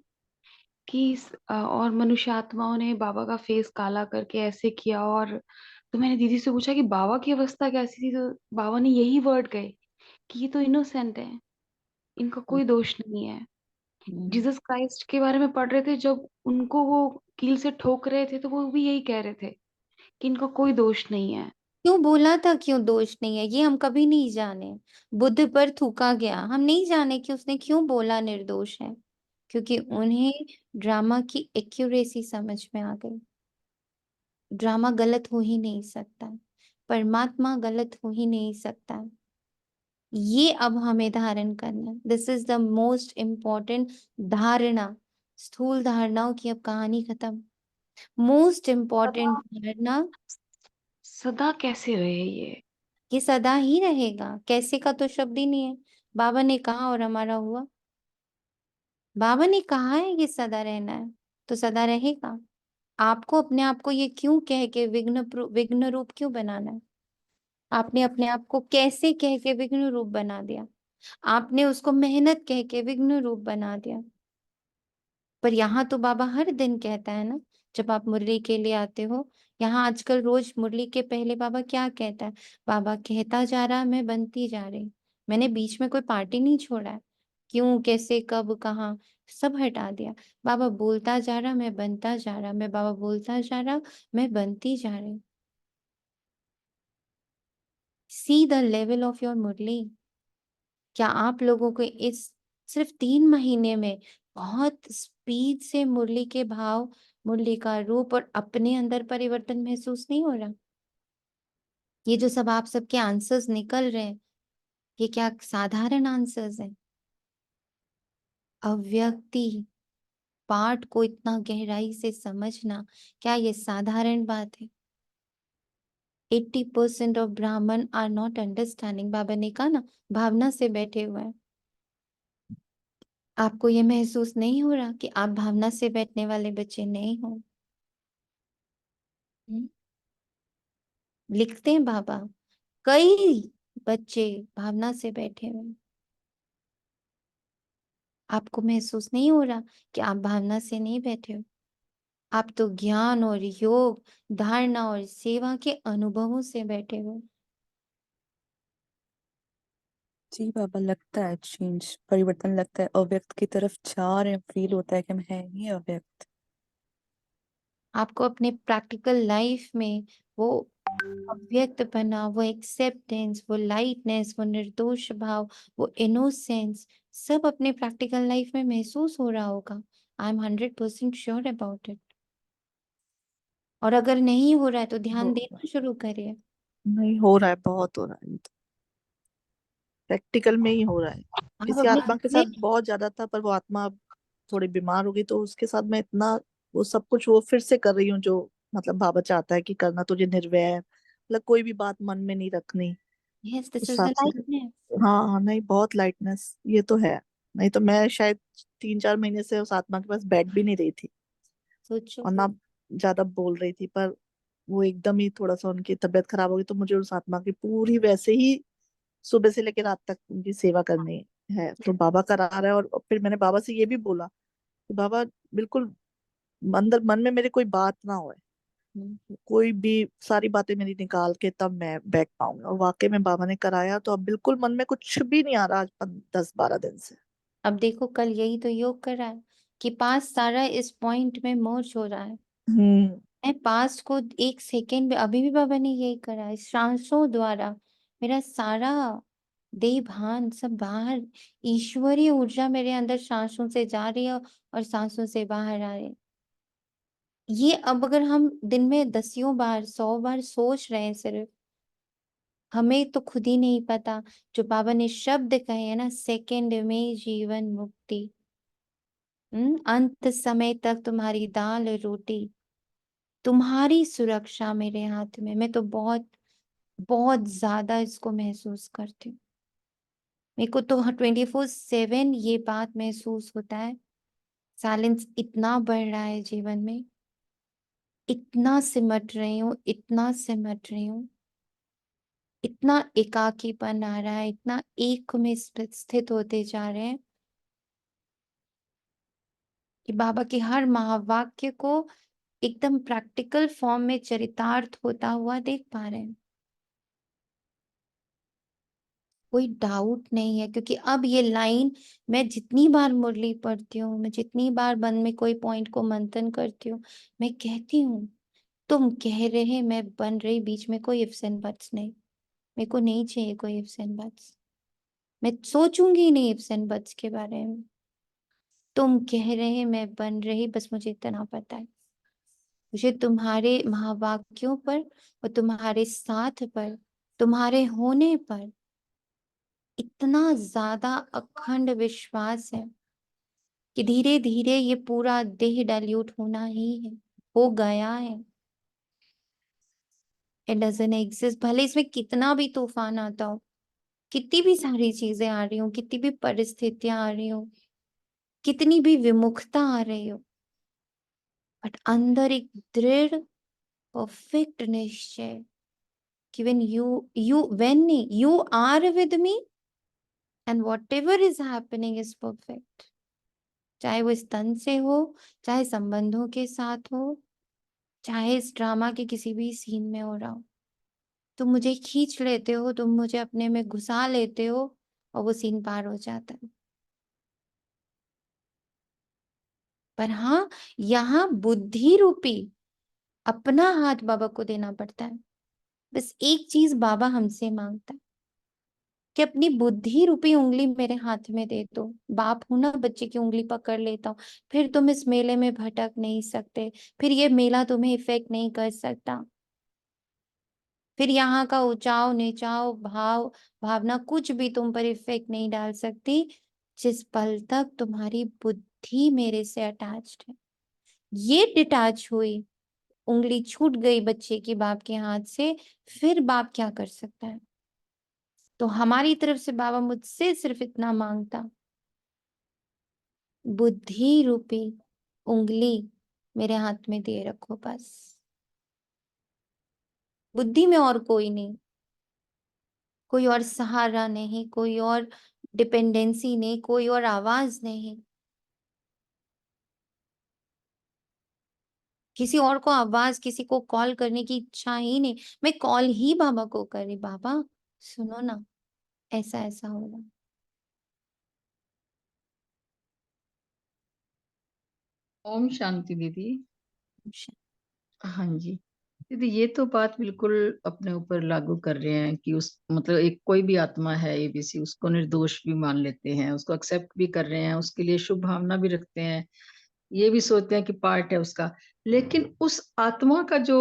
कि और मनुष्य आत्माओं ने बाबा का फेस काला करके ऐसे किया। और तो मैंने दीदी से पूछा कि बाबा की अवस्था कैसी थी, तो बाबा ने यही वर्ड कहे कि ये तो इनोसेंट है, इनका कोई दोष नहीं है। जीसस क्राइस्ट के बारे में पढ़ रहे थे, जब उनको वो कील से ठोक रहे थे तो वो भी यही कह रहे थे कि इनका कोई दोष नहीं है। क्यों बोला था क्यों दोष नहीं है, ये हम कभी नहीं जाने। बुद्ध पर थूका गया, हम नहीं जाने कि उसने क्यों बोला निर्दोष है, क्योंकि उन्हें ड्रामा की एक्यूरेसी समझ में आ गई। ड्रामा गलत हो ही नहीं सकता, परमात्मा गलत हो ही नहीं सकता। ये अब हमें धारण करना, this is the most important धारणा। स्थूल धारणाओं की अब कहानी खत्म। मोस्ट इम्पोर्टेंट धारणा सदा कैसे रहे ये? सदा ही रहेगा। कैसे का तो शब्द ही नहीं है। बाबा ने कहा और हमारा हुआ। बाबा ने कहा है ये सदा रहना है, तो सदा रहेगा। आपको अपने आप को ये क्यों कह के विघ्न रूप क्यों बनाना है? आपने अपने आप को कैसे कह के विघ्न रूप बना दिया? आपने उसको मेहनत कह के विघ्न रूप बना दिया। पर यहाँ तो बाबा हर दिन कहता है ना, जब आप मुरली के लिए आते हो, यहाँ आजकल रोज मुरली के पहले बाबा क्या कहता है? बाबा कहता जा रहा, मैं बनती जा रही। मैंने बीच में कोई पार्टी नहीं छोड़ा है। क्यों, कैसे, कब, कहाँ, सब हटा दिया। बाबा बोलता जा रहा, मैं बनता जा रहा, मैं बाबा बोलता जा रहा, मैं बनती जा रही। See the level of your Murli. क्या आप लोगों को इस सिर्फ 3 महीने में बहुत स्पीड से मुरली के भाव, मुरली का रूप और अपने अंदर परिवर्तन महसूस नहीं हो रहा? ये जो सब आप सबके आंसर्स निकल रहे हैं, ये क्या साधारण आंसर्स हैं? अव्यक्ति पाठ को इतना गहराई से समझना, क्या ये साधारण बात है? 80% ऑफ ब्राह्मण आर नॉट अंडरस्टैंडिंग। बाबा ने कहा ना, भावना से बैठे हुए हैं। आपको ये महसूस नहीं हो रहा कि आप भावना से बैठने वाले बच्चे नहीं हो? हम्म? लिखते हैं बाबा, कई बच्चे भावना से बैठे हुए हैं। आपको महसूस नहीं हो रहा कि आप भावना से नहीं बैठे हो? आप तो ज्ञान और योग, धारणा और सेवा के अनुभवों से बैठे हो। जी बाबा, लगता है चेंज, परिवर्तन लगता है। अव्यक्त की तरफ जा रहे हैं, फील होता है कि हम हैं ही अव्यक्त। आपको अपने प्रैक्टिकल लाइफ में वो अव्यक्त बना, वो एक्सेप्टेंस, वो लाइटनेस, वो निर्दोष भाव, वो इनोसेंस, सब अपने प्रैक्टिकल लाइफ में महसूस हो रहा होगा। I am 100% sure about it. और अगर नहीं हो रहा है तो ध्यान हो देना शुरू करिए। नहीं हो रहा है, बहुत हो रहा है, प्रैक्टिकल में ही हो रहा है। आप किसी अपने आत्मा के साथ बहुत ज्यादा था, पर वो आत्मा अब थोड़ी बीमार हो गई, तो उसके साथ मैं इतना वो सब कुछ वो फिर से कर रही हूँ जो मतलब बाबा चाहता है कि करना, तुझे निर्वैर, मतलब कोई भी बात मन में नहीं रखनी, यस, दिस उस इज द हिसाब से। लाइटनेस। हाँ हाँ, नहीं बहुत लाइटनेस ये तो है। नहीं तो मैं शायद 3-4 महीने से उस आत्मा के पास बैठ भी नहीं रही थी सोचो। और ना ज्यादा बोल रही थी, पर वो एकदम ही थोड़ा सा उनकी तबीयत खराब हो गई, तो मुझे उस आत्मा की पूरी वैसे ही सुबह से लेकर रात तक उनकी सेवा करनी है, तो बाबा करा रहा है। और फिर मैंने बाबा से ये भी बोला कि बाबा बिल्कुल अंदर मन में मेरे कोई बात ना होए, कोई भी सारी बातें मेरी निकाल के तब मैं बैठ पाऊंगा। और वाकई में बाबा ने कराया, तो अब बिल्कुल मन में कुछ भी नहीं आ रहा आज 10-12 दिन से। अब देखो, कल यही तो योग कर रहा है कि पास सारा इस पॉइंट में मर्ज हो रहा है। हम्म। मैं पास्ट को 1 सेकेंड में, अभी भी बाबा ने यही करा है, सांसों द्वारा मेरा सारा देह भान सब बाहर, ईश्वरीय ऊर्जा मेरे अंदर सांसों से जा रही है और सांसों से बाहर आ रही है। ये अब अगर हम दिन में 10 बार 100 बार सोच रहे हैं सिर्फ, हमें तो खुद ही नहीं पता। जो बाबा ने शब्द कहे हैं ना, सेकंड में जीवन मुक्ति, अंत समय तक तुम्हारी दाल रोटी, तुम्हारी सुरक्षा मेरे हाथ में। मैं तो बहुत बहुत ज्यादा इसको महसूस करती हूँ। मेरे को तो 24/7 ये बात महसूस होता है। साइलेंस इतना बढ़ रहा है जीवन में, इतना सिमट रही हूँ, इतना सिमट रही हूँ, इतना एकाकीपन आ रहा है, इतना एक में स्थित होते जा रहे हैं कि बाबा के हर महावाक्य को एकदम प्रैक्टिकल फॉर्म में चरितार्थ होता हुआ देख पा रहे हैं। कोई डाउट नहीं है, क्योंकि अब ये लाइन, मैं जितनी बार मुरली पढ़ती हूँ, मैं जितनी बार मन में कोई पॉइंट को मंथन करती हूँ, मैं कहती हूँ, तुम कह रहे मैं बन रही, बीच में कोई इफ्स एंड बट्स नहीं। मेरे को नहीं चाहिए कोई इफ्स एंड बट्स। मैं सोचूंगी ही नहीं इफ्स एंड बट्स के बारे में। तुम कह रहे मैं बन रही, बस मुझे इतना पता है, मुझे तुम्हारे महावाक्यों पर और तुम्हारे साथ पर, तुम्हारे होने पर इतना ज्यादा अखंड विश्वास है कि धीरे धीरे ये पूरा देह डाइल्यूट होना ही है, हो गया है। It doesn't exist. भले इसमें कितना भी तूफान आता हो, कितनी भी सारी चीजें आ रही हो, कितनी भी परिस्थितियां आ रही हो, कितनी भी विमुखता आ रही हो, बट अंदर एक दृढ़ परफेक्ट निश्चय कि when you are with me and whatever is happening is perfect। चाहे वो स्तन से हो, चाहे संबंधों के साथ हो, चाहे इस ड्रामा के किसी भी सीन में हो रहा हो, तुम मुझे खींच लेते हो, तुम मुझे अपने में घुसा लेते हो और वो सीन पार हो जाता है। पर हाँ, यहाँ बुद्धि रूपी अपना हाथ बाबा को देना पड़ता है। बस एक चीज बाबा हमसे मांगता है कि अपनी बुद्धि रूपी उंगली मेरे हाथ में दे दो। बाप हूं ना, बच्चे की उंगली पकड़ लेता हूँ, फिर तुम इस मेले में भटक नहीं सकते, फिर ये मेला तुम्हें इफेक्ट नहीं कर सकता, फिर यहाँ का ऊंचाव नीचाव भाव भावना कुछ भी तुम पर इफेक्ट नहीं डाल सकती, जिस पल तक तुम्हारी बुद्धि मेरे से अटैच्ड है। ये डिटैच हुई, उंगली छूट गई बच्चे की बाप के हाथ से, फिर बाप क्या कर सकता है? तो हमारी तरफ से बाबा मुझसे सिर्फ इतना मांगता, बुद्धि रूपी उंगली मेरे हाथ में दे रखो बस। बुद्धि में और कोई नहीं, कोई और सहारा नहीं, कोई और डिपेंडेंसी नहीं, कोई और आवाज नहीं। किसी और को आवाज, किसी को कॉल करने की इच्छा ही नहीं। मैं कॉल ही बाबा को कर रही, बाबा सुनो ना, ऐसा ऐसा हो रहा। ओम शांति दीदी। अच्छा। हाँ जी दीदी, ये तो बात बिल्कुल अपने ऊपर लागू कर रहे हैं कि उस मतलब एक कोई भी आत्मा है एबीसी, उसको निर्दोष भी मान लेते हैं, उसको एक्सेप्ट भी कर रहे हैं, उसके लिए शुभ भावना भी रखते हैं, ये भी सोचते हैं कि पार्ट है उसका। लेकिन उस आत्मा का जो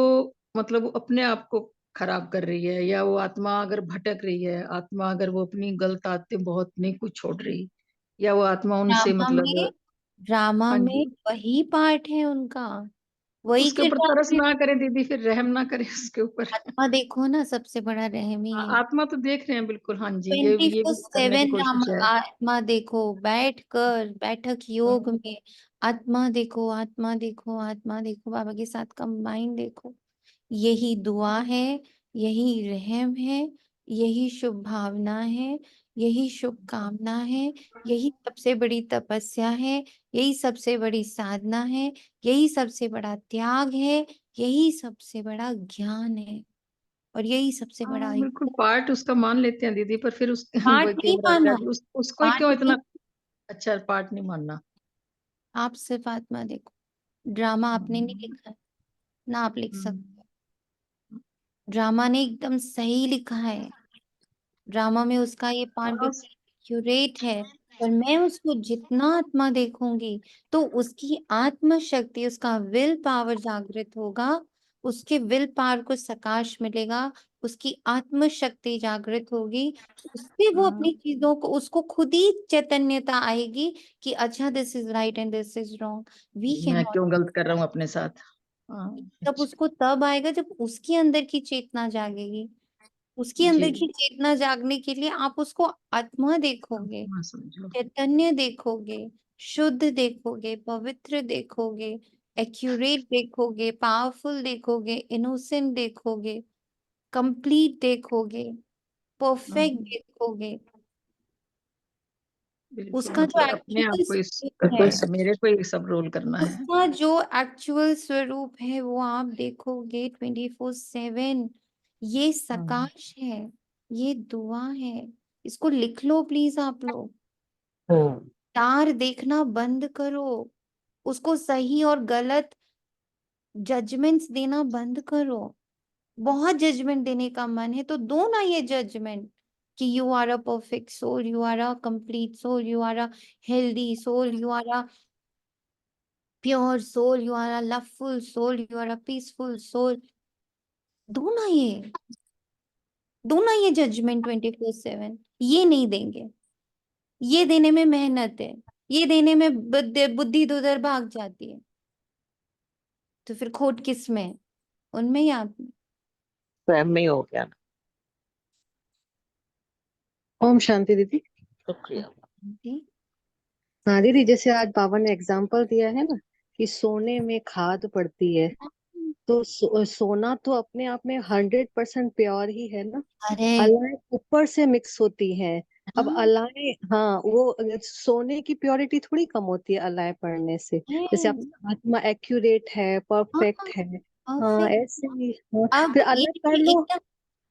मतलब वो अपने आप को खराब कर रही है, या वो आत्मा अगर भटक रही है, आत्मा अगर वो अपनी गलत आदतें बहुत नहीं कुछ छोड़ रही, या वो आत्मा उनसे ड्रामा में, मतलब। ड्रामा हाँ में जी, वही पार्ट है उनका, वही उसके ऊपर किरदार तरस है। ना करे दीदी, फिर रहम ना करे उसके ऊपर। आत्मा देखो ना, सबसे बड़ा रहम ही है। आत्मा तो देख रहे हैं बिल्कुल, हाँ जी, ये भी करने की 24/7 राम, कोशिश है। आत्मा देखो, बैठ कर बैठक योग में आत्मा देखो, आत्मा देखो, आत्मा देखो, बाबा के साथ कंबाइन देखो। यही दुआ है, यही रहम है, यही शुभ भावना है, यही शुभ कामना है, यही सबसे बड़ी तपस्या है, यही सबसे बड़ी साधना है, यही सबसे बड़ा त्याग है, यही सबसे बड़ा ज्ञान है, और यही सबसे बड़ा हाँ बिल्कुल, पार्ट उसका मान लेते हैं दीदी, पर फिर उस पाठ वो कई नहीं बार आता है माना। कि उसको ही पाठ क्यों नहीं, इतना। अच्छा, पार्ट नहीं मानना। आप सिर्फ आत्मा देखो। ड्रामा आपने नहीं हम्म, लिखा है, ना आप लिख हम्म, सकते। ड्रामा ने एकदम सही लिखा है, ड्रामा में उसका ये पार्ट हाँ, बिल्कुल एक्यूरेट है। पर मैं उसको जितना आत्मा देखूंगी, तो उसकी आत्म शक्ति, उसका विल पावर जागृत होगा, उसके विल पावर को सकाश मिलेगा, उसकी आत्म शक्ति जागृत होगी, उससे वो हाँ, अपनी चीजों को, उसको खुद ही चैतन्यता आएगी कि अच्छा this is right and this is wrong. We can मैं नॉट। क्यों गलत कर रहा हूँ अपने साथ। हाँ। तब अच्छा। उसको तब आएगा जब उसके अंदर की चेतना जागेगी। उसके अंदर जी। की चेतना जागने के लिए आप उसको आत्मा देखोगे, हाँ समझो। चैतन्य देखोगे, शुद्ध देखोगे, पवित्र देखोगे, एक्यूरेट देखोगे, पावरफुल देखोगे, इनोसेंट देखोगे, कंप्लीट देखोगे, हाँ परफेक्ट देखोगे। बिल्कुल, उसका जो मतलब अपने आप एक्चुअल को स्वरूप है, मेरे को ही सब रोल करना है। उसका जो एक्चुअल स्वरूप है वो आप देखोगे 24/7। ये हाँ। सकाश है, ये दुआ है। इसको लिख लो प्लीज आप लोग। तार देखना बंद करो, उसको सही और गलत जजमेंट्स देना बंद करो। बहुत जजमेंट देने का मन है तो दो ना ये जजमेंट, कि you are a perfect soul, you are a complete soul, you are a healthy soul, you are a pure soul, you are a loveful soul, you are a peaceful soul. दो ना ये, दो ना ये judgement 24/7। ये नहीं देंगे, ये देने में मेहनत है, ये देने में बुद्धि उधर भाग जाती है। तो फिर खोट किस में है? उनमें या आप में? स्वयं में ही हो गया ना। ओम शांति दीदी। शुक्रिया। हाँ दीदी, जैसे आज बाबा ने एग्जाम्पल दिया है ना कि सोने में खाद पड़ती है, तो सोना तो अपने आप में 100% प्योर ही है ना। अरे अलाय ऊपर से मिक्स होती है। अब हाँ अलाय, हाँ, वो सोने की प्योरिटी थोड़ी कम होती है अलाय पड़ने से। जैसे है, आपका आत्मा एक्यूरेट है, हाँ परफेक्ट है। हाँ, परफेक्ट। ऐसे ही। हाँ, अब फिर ये अलग कर लो। एकदम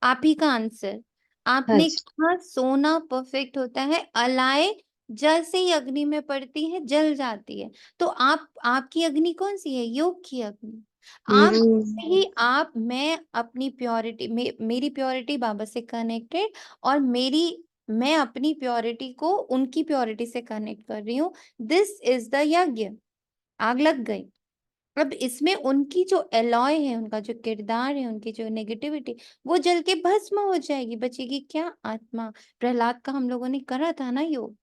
आप ही का आंसर। आपने अच्छा। कहा सोना परफेक्ट होता है, अलाय जैसे ही अग्नि में पड़ती है जल जाती है। तो आपकी अग्नि कौन सी है? योग की अग्नि। आप हम्म। ही आप मैं अपनी प्योरिटी मेरी प्योरिटी बाबा से कनेक्टेड, और मैं अपनी प्योरिटी को उनकी प्योरिटी से कनेक्ट कर रही हूँ। दिस इज द यज्ञ। आग लग गई। अब इसमें उनकी जो एलॉय है, उनका जो किरदार है, उनकी जो नेगेटिविटी, वो जल के भस्म हो जाएगी। बचेगी क्या? आत्मा। प्रहलाद का हम लोगों ने करा था ना योग।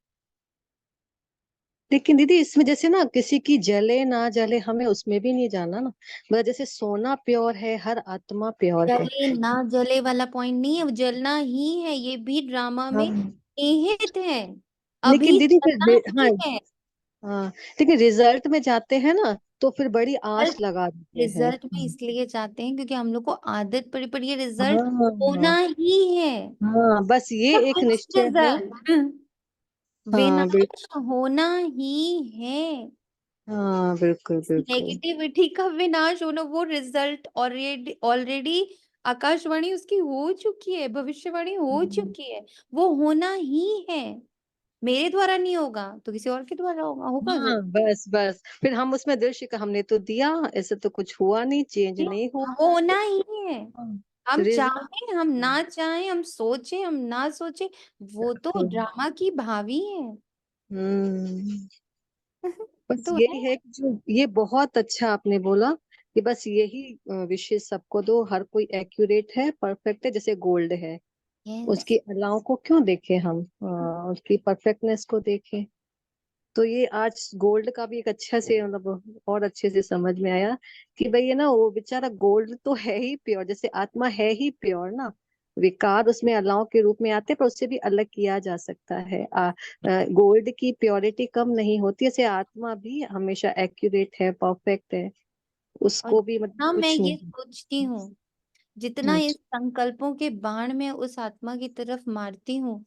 लेकिन दीदी, इसमें जैसे ना किसी की जले ना जले, हमें उसमें भी नहीं जाना ना। मतलब जैसे सोना प्योर है, हर आत्मा प्योर है। जले ना जले वाला पॉइंट नहीं है, वो जलना ही है। ये भी ड्रामा में हाँ, निहित है। लेकिन अभी दीदी जलना हाँ, ही है। हाँ, लेकिन रिजल्ट में जाते हैं ना, तो फिर बड़ी आस रिजल्ट लगा देते हैं। रिजल्ट में इसलिए जाते हैं क्योंकि हम लोग को आदत पड़ी पड़ी है। रिजल्ट हाँ, होना ही है। हाँ, बस ये एक निश्चय है। रिजल्ट हाँ विनाश होना ही है। हाँ, बिल्कुल बिल्कुल। नेगेटिविटी का विनाश होना, वो रिजल्ट ऑलरेडी ऑलरेडी आकाशवाणी उसकी हो चुकी है, भविष्यवाणी हो चुकी है। वो होना ही है। मेरे द्वारा नहीं होगा तो किसी और के द्वारा होगा, होगा हाँ, जरूर। बस बस फिर हम उसमें दृश्य का हमने तो दिया, ऐसे तो कुछ हुआ नहीं, चेंज नहीं हुआ। होना ही है। हाँ, तो हम रिजल्ट। चाहें हम ना चाहें, हम सोचे हम ना सोचे, वो तो ड्रामा की भावी है। हम्म। बस तो है। यही है कि जो ये बहुत अच्छा आपने बोला कि बस यही विशेष सबको दो, हर कोई एक्यूरेट है, परफेक्ट है, जैसे गोल्ड है। यस। उसकी अलाव को क्यों देखें हम, उसकी परफेक्टनेस को देखें। तो ये आज गोल्ड का भी एक अच्छा से, मतलब और अच्छे से समझ में आया कि भाई, ये ना वो बेचारा गोल्ड तो है ही प्योर, जैसे आत्मा है ही प्योर ना। विकार उसमें अलाव के रूप में आते हैं, पर उससे भी अलग किया जा सकता है। गोल्ड की प्योरिटी कम नहीं होती, ऐसे आत्मा भी हमेशा एक्यूरेट है, परफेक्ट है। और उसको भी मतलब जितना मैं कुछ ये नहीं। सोचती हूँ, जितना इस अच्छा। संकल्पों के बाण में उस आत्मा की तरफ मारती हूँ,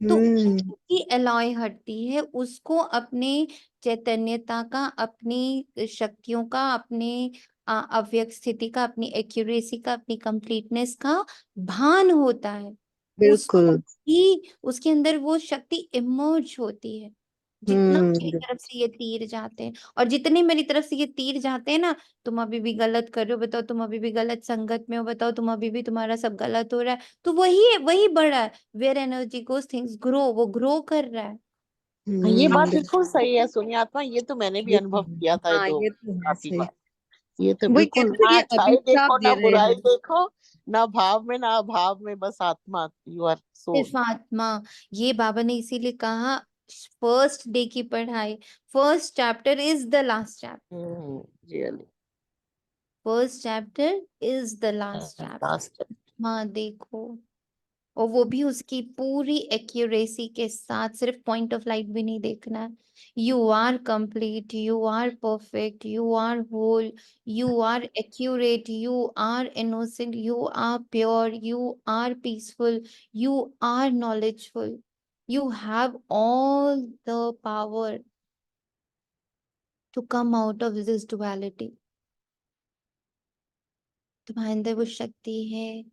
तो हम्म। उसकी एलॉय हटती है। उसको अपने चैतन्यता का, अपनी शक्तियों का, अपने अव्यक्त स्थिति का, अपनी एक्यूरेसी का, अपनी कंप्लीटनेस का भान होता है। उसको बिल्कुल। ही उसके अंदर वो शक्ति इमर्ज होती है। जितना मेरी हम्म। तरफ से ये तीर जाते हैं, और जितने मेरी तरफ से ये तीर जाते हैं ना, तुम अभी भी गलत कर रहे हो, बताओ तुम अभी भी गलत संगत में हो, बताओ तुम अभी भी तुम्हारा सब गलत हो रहा है, तो वही है, वही बढ़ा है। Where energy goes things grow, वो ग्रो कर रहा है। ये बात बिल्कुल। बिल्कुल सही है सुनिए आत्मा, ये तो मैंने भी ये तो अनुभव है। किया था, ये हाँ, तो ये तो है काफी सही। बार। ये तो वही बिल्कुल, कहते हैं ना, ना ये अच्छाई अभिशाप देखो ना दे रहे बुराई हैं। देखो, ना भाव में ना अभाव में, बस आत्मा, यू आर सोल। सिर्फ आत्मा। ये बाबा ने इसीलिए कहा, फर्स्ट डे की पढ़ाई, first chapter is the last chapter. Really first chapter is the last chapter. Last. हाँ देखो, और वो भी उसकी पूरी एक्यूरेसी के साथ, सिर्फ पॉइंट ऑफ लाइट भी नहीं देखना है। You are complete, you are perfect, you are whole, you are accurate, you are innocent, you are pure, you are peaceful, you are knowledgeful, you have all the power to come out of this duality. तुम्हारे अंदर वो शक्ति है।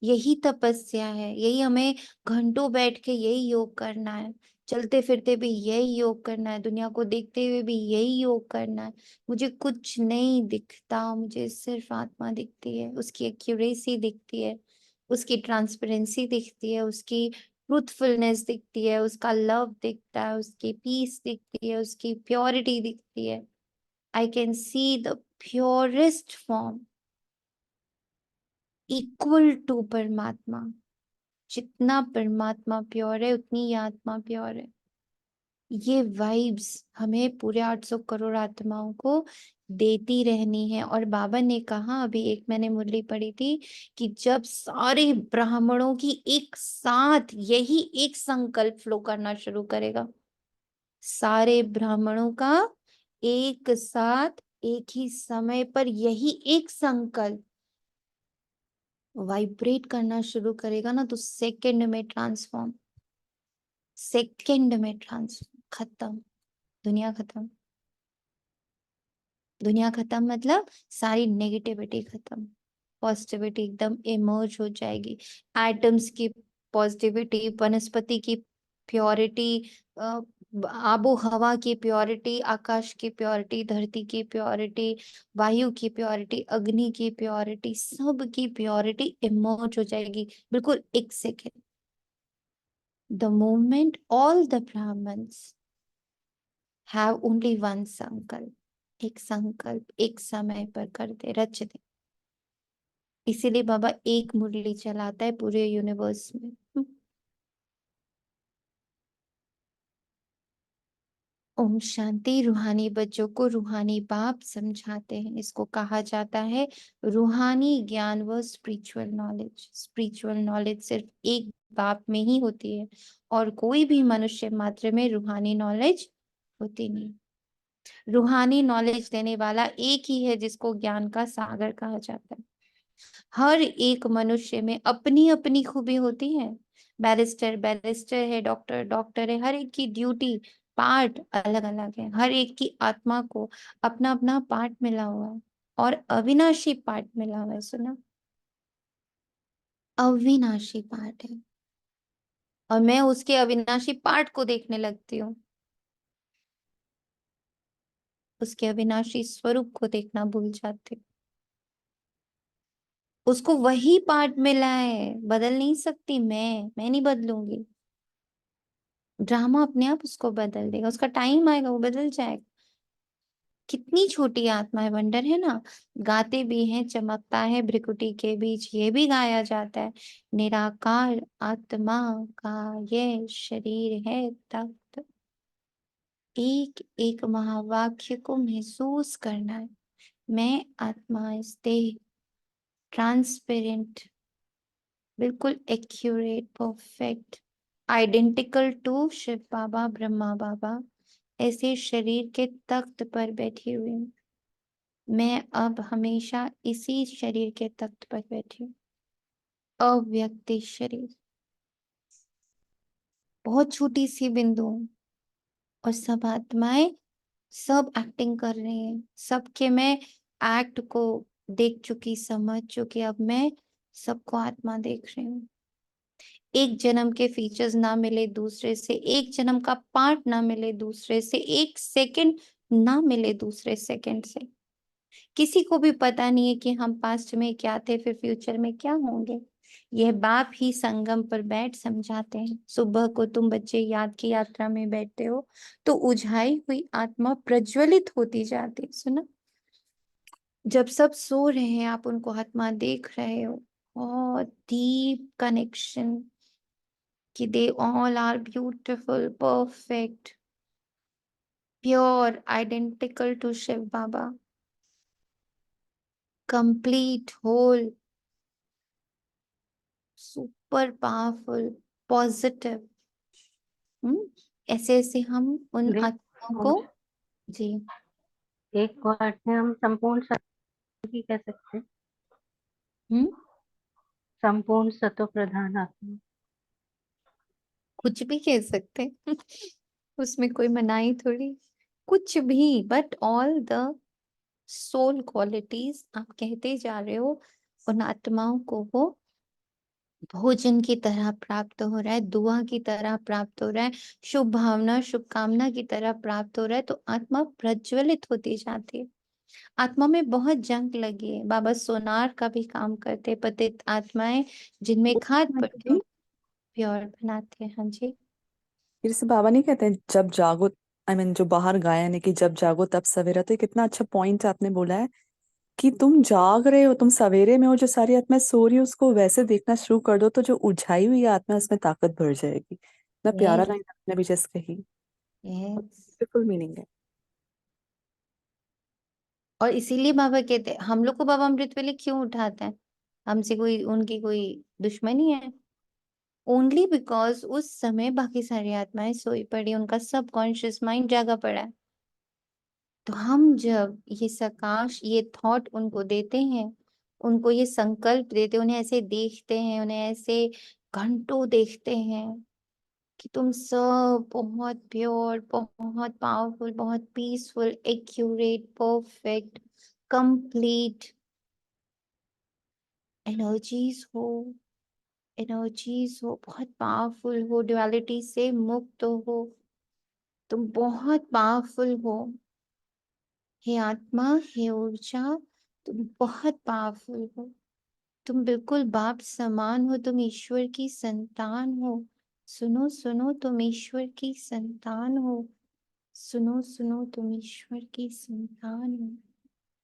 यही तपस्या है, यही हमें घंटों बैठ के यही योग करना है। चलते फिरते भी यही योग करना है, दुनिया को देखते हुए भी यही योग करना है। मुझे कुछ नहीं दिखता, मुझे सिर्फ आत्मा दिखती है, उसकी एक्यूरेसी दिखती है, उसकी ट्रांसपेरेंसी दिखती है, उसकी ट्रूथफुलनेस दिखती है, उसका लव दिखता है, उसकी पीस दिखती है, उसकी प्योरिटी दिखती है। I can see the purest form equal to परमात्मा। जितना परमात्मा प्योर है, उतनी ये आत्मा प्योर है। ये वाइब्स हमें पूरे 800 करोड़ आत्माओं को देती रहनी है। और बाबा ने कहा, अभी एक मैंने मुरली पढ़ी थी, कि जब सारे ब्राह्मणों की एक साथ यही एक संकल्प फ्लो करना शुरू करेगा, सारे ब्राह्मणों का एक साथ एक ही समय पर यही एक संकल्प वाइब्रेट करना शुरू करेगा ना, तो सेकंड में ट्रांसफॉर्म, सेकंड में ट्रांसफॉर्म, खत्म, दुनिया खत्म। दुनिया खत्म मतलब सारी नेगेटिविटी खत्म, पॉजिटिविटी एकदम इमर्ज हो जाएगी। एटम्स की पॉजिटिविटी, वनस्पति की प्योरिटी, आबो हवा की प्योरिटी, आकाश की प्योरिटी, धरती की प्योरिटी, वायु की प्योरिटी, अग्नि की प्योरिटी, सब की प्योरिटी इमर्ज हो जाएगी बिल्कुल एक second. The moment all the Brahmins have only one sankalp, एक संकल्प एक समय पर कर दे, रच दे। इसीलिए बाबा एक मुरली चलाता है पूरे यूनिवर्स में। ओम शांति। रूहानी बच्चों को रूहानी बाप समझाते हैं। इसको कहा जाता है रूहानी ज्ञान व स्पिरिचुअल नॉलेज। स्पिरिचुअल नॉलेज सिर्फ एक बाप में ही होती है, और कोई भी मनुष्य मात्र में रूहानी नॉलेज होती नहीं। रूहानी नॉलेज देने वाला एक ही है, जिसको ज्ञान का सागर कहा जाता है। हर एक मनुष्य में अपनी अपनी खूबी होती है। बैरिस्टर बैरिस्टर है, डॉक्टर डॉक्टर है, हर एक की ड्यूटी पार्ट अलग अलग है। हर एक की आत्मा को अपना अपना पार्ट मिला हुआ है, और अविनाशी पार्ट मिला हुआ है। सुना, अविनाशी पार्ट है, और मैं उसके अविनाशी पार्ट को देखने लगती हूँ, उसके अविनाशी स्वरूप को देखना भूल जाती हूँ। उसको वही पार्ट मिला है, बदल नहीं सकती मैं नहीं बदलूंगी। ड्रामा अपने आप उसको बदल देगा, उसका टाइम आएगा, वो बदल जाएगा। कितनी छोटी आत्मा है, वंडर है ना। गाते भी हैं, चमकता है भ्रिकुटी के बीच, ये भी गाया जाता है। निराकार आत्मा का ये शरीर है तख्त। एक एक महावाक्य को महसूस करना है। मैं आत्मा इस देह, ट्रांसपेरेंट, बिल्कुल accurate, perfect, identical to Shiv Baba, Brahma Baba, ऐसे शरीर के तख्त पर बैठी हुई हूँ। मैं अब हमेशा इसी शरीर के तख्त पर बैठी हूँ। अव्यक्ति शरीर, बहुत छोटी सी बिंदु हूँ, और सब आत्माएं सब एक्टिंग कर रही हैं। सबके मैं एक्ट को देख चुकी, समझ चुकी, अब मैं सबको आत्मा देख रही हूँ। एक जन्म के फीचर्स ना मिले दूसरे से, एक जन्म का पार्ट ना मिले दूसरे से, एक सेकंड ना मिले दूसरे सेकंड से। किसी को भी पता नहीं है कि हम पास्ट में क्या थे, फिर फ्यूचर में क्या होंगे। यह बाप ही संगम पर बैठ समझाते हैं। सुबह को तुम बच्चे याद की यात्रा में बैठते हो, तो उझाई हुई आत्मा प्रज्वलित होती जाती है। सुना, जब सब सो रहे हैं आप उनको आत्मा देख रहे हो, और डीप कनेक्शन, कि they all are beautiful, perfect, pure, identical to Shiv Baba, complete, whole, super powerful, positive. ऐसे ऐसे हम उन आत्माओं को, जी, एक पार्ट में हम संपूर्ण सत्व भी कह सकते हैं। हम्म, संपूर्ण सत्व प्रधान आत्मा। कुछ भी कह सकते हैं। उसमें कोई मनाही थोड़ी, कुछ भी, but all the soul qualities आप कहते जा रहे हो, उन आत्माओं को वो भोजन की तरह प्राप्त हो रहा है, दुआ की तरह प्राप्त हो रहा है, शुभ भावना शुभकामना की तरह प्राप्त हो रहा है, तो आत्मा प्रज्वलित होती जाती है। आत्मा में बहुत जंग लगी है। बाबा सोनार का भी काम करते, पतित आत्माएं जिनमें खाद पड़ती है, प्योर बनाते हैं। हाँ जी, फिर से बाबा नहीं कहते हैं जब जागो, जो बाहर गायन है कि जब जागो तब सवेरा, तो ये कितना अच्छा पॉइंट आपने बोला है कि तुम जाग रहे हो, तुम सवेरे में हो, जो सारी आत्मा सो रही है उसको वैसे देखना शुरू कर दो, तो जो उलझाई हुई आत्मा है उसमें ताकत बढ़ जाएगी। इतना प्यारा यस लाइन आपने भी जस्ट कही, यस। ब्यूटीफुल मीनिंग है। और इसीलिए बाबा कहते हैं हम लोग को बाबा अमृत वेले क्यों उठाते हैं, हमसे कोई उनकी कोई दुश्मनी है? ओनली बिकॉज उस समय बाकी सारी आत्माएं सोई पड़ी, उनका सबकॉन्शियस माइंड जागा पड़ा है। तो हम जब ये सकाश, ये थॉट उनको देते हैं, उनको ये संकल्प देते, उन्हें ऐसे देखते हैं, उन्हें ऐसे घंटों देखते हैं कि तुम सब बहुत प्योर, बहुत पावरफुल, बहुत peaceful, accurate, perfect, complete energies हो, एनर्जीज हो, बहुत पावरफुल हो, ड्युअलिटी से मुक्त हो, तुम बहुत पावरफुल हो। हे आत्मा, हे ऊर्जा, तुम बहुत पावरफुल हो, तुम बिल्कुल बाप समान हो, तुम ईश्वर की संतान हो। सुनो सुनो, तुम ईश्वर की संतान हो। सुनो सुनो, तुम ईश्वर की संतान हो।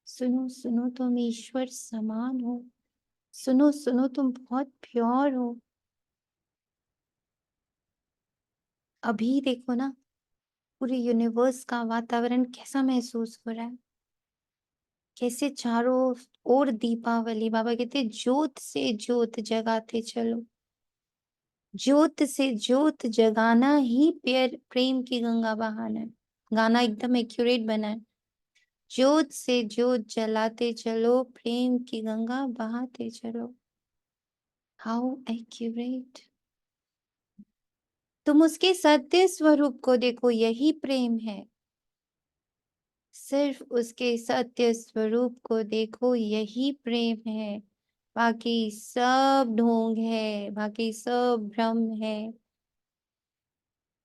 सुनो सुनो, तुम ईश्वर समान हो। सुनो सुनो, तुम बहुत प्योर हो। अभी देखो ना, पूरे यूनिवर्स का वातावरण कैसा महसूस हो रहा है, कैसे चारों ओर दीपावली। बाबा कहते ज्योत से ज्योत जगाते चलो। ज्योत से ज्योत जगाना ही प्रेम की गंगा बहाना है। गाना एकदम एक्यूरेट बना है। ज्योत से ज्योत जलाते चलो, प्रेम की गंगा बहाते चलो। How accurate. तुम उसके सत्य स्वरूप को देखो, यही प्रेम है। सिर्फ उसके सत्य स्वरूप को देखो, यही प्रेम है। बाकी सब ढोंग है, बाकी सब भ्रम है।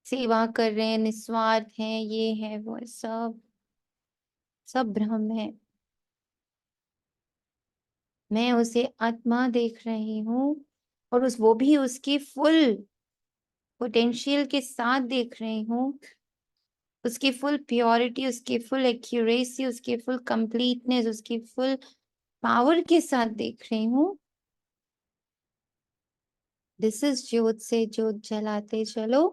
सेवा कर रहे हैं, निस्वार्थ हैं, ये है वो है, सब सब भ्रम है। मैं उसे आत्मा देख रही हूँ, और वो भी उसकी फुल पोटेंशियल के साथ देख रही हूँ। उसकी फुल प्योरिटी, उसकी फुल एक्यूरेसी, उसकी फुल कंप्लीटनेस, उसकी फुल पावर के साथ देख रही हूँ। दिस इज ज्योत से ज्योत जलाते चलो,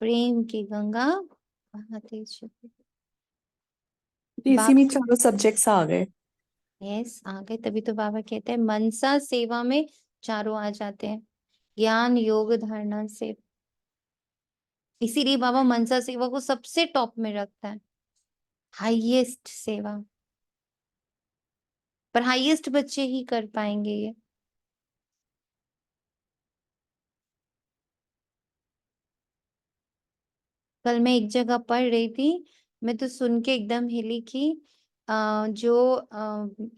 प्रेम की गंगा बहाते चलो। इसी बाप में चारों सब्जेक्ट्स आ गए। यस आ गए, तभी तो बाबा कहते हैं मनसा सेवा में चारों आ जाते हैं। ज्ञान योग धारणा से, इसीलिए बाबा मनसा सेवा को सबसे टॉप में रखता है, हाईएस्ट सेवा। पर हाईएस्ट बच्चे ही कर पाएंगे ये। कल मैं एक जगह पढ़ रही थी, मैं तो सुन के एकदम हिली कि जो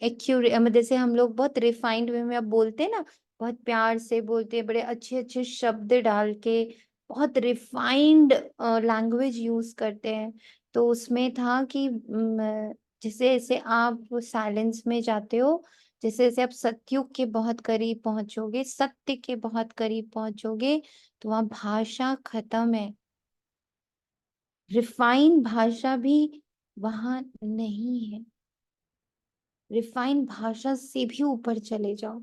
एक्यूरेट, जैसे हम लोग बहुत रिफाइंड वे में अब बोलते हैं ना, बहुत प्यार से बोलते हैं, बड़े अच्छे अच्छे शब्द डाल के बहुत रिफाइंड लैंग्वेज यूज करते हैं। तो उसमें था कि जैसे जैसे आप साइलेंस में जाते हो, जैसे जैसे आप सतयुग के बहुत करीब पहुंचोगे, सत्य के बहुत करीब पहुंचोगे, तो वहां भाषा खत्म है। रिफाइन भाषा भी वहां नहीं है। रिफाइन भाषा से भी ऊपर चले जाओ,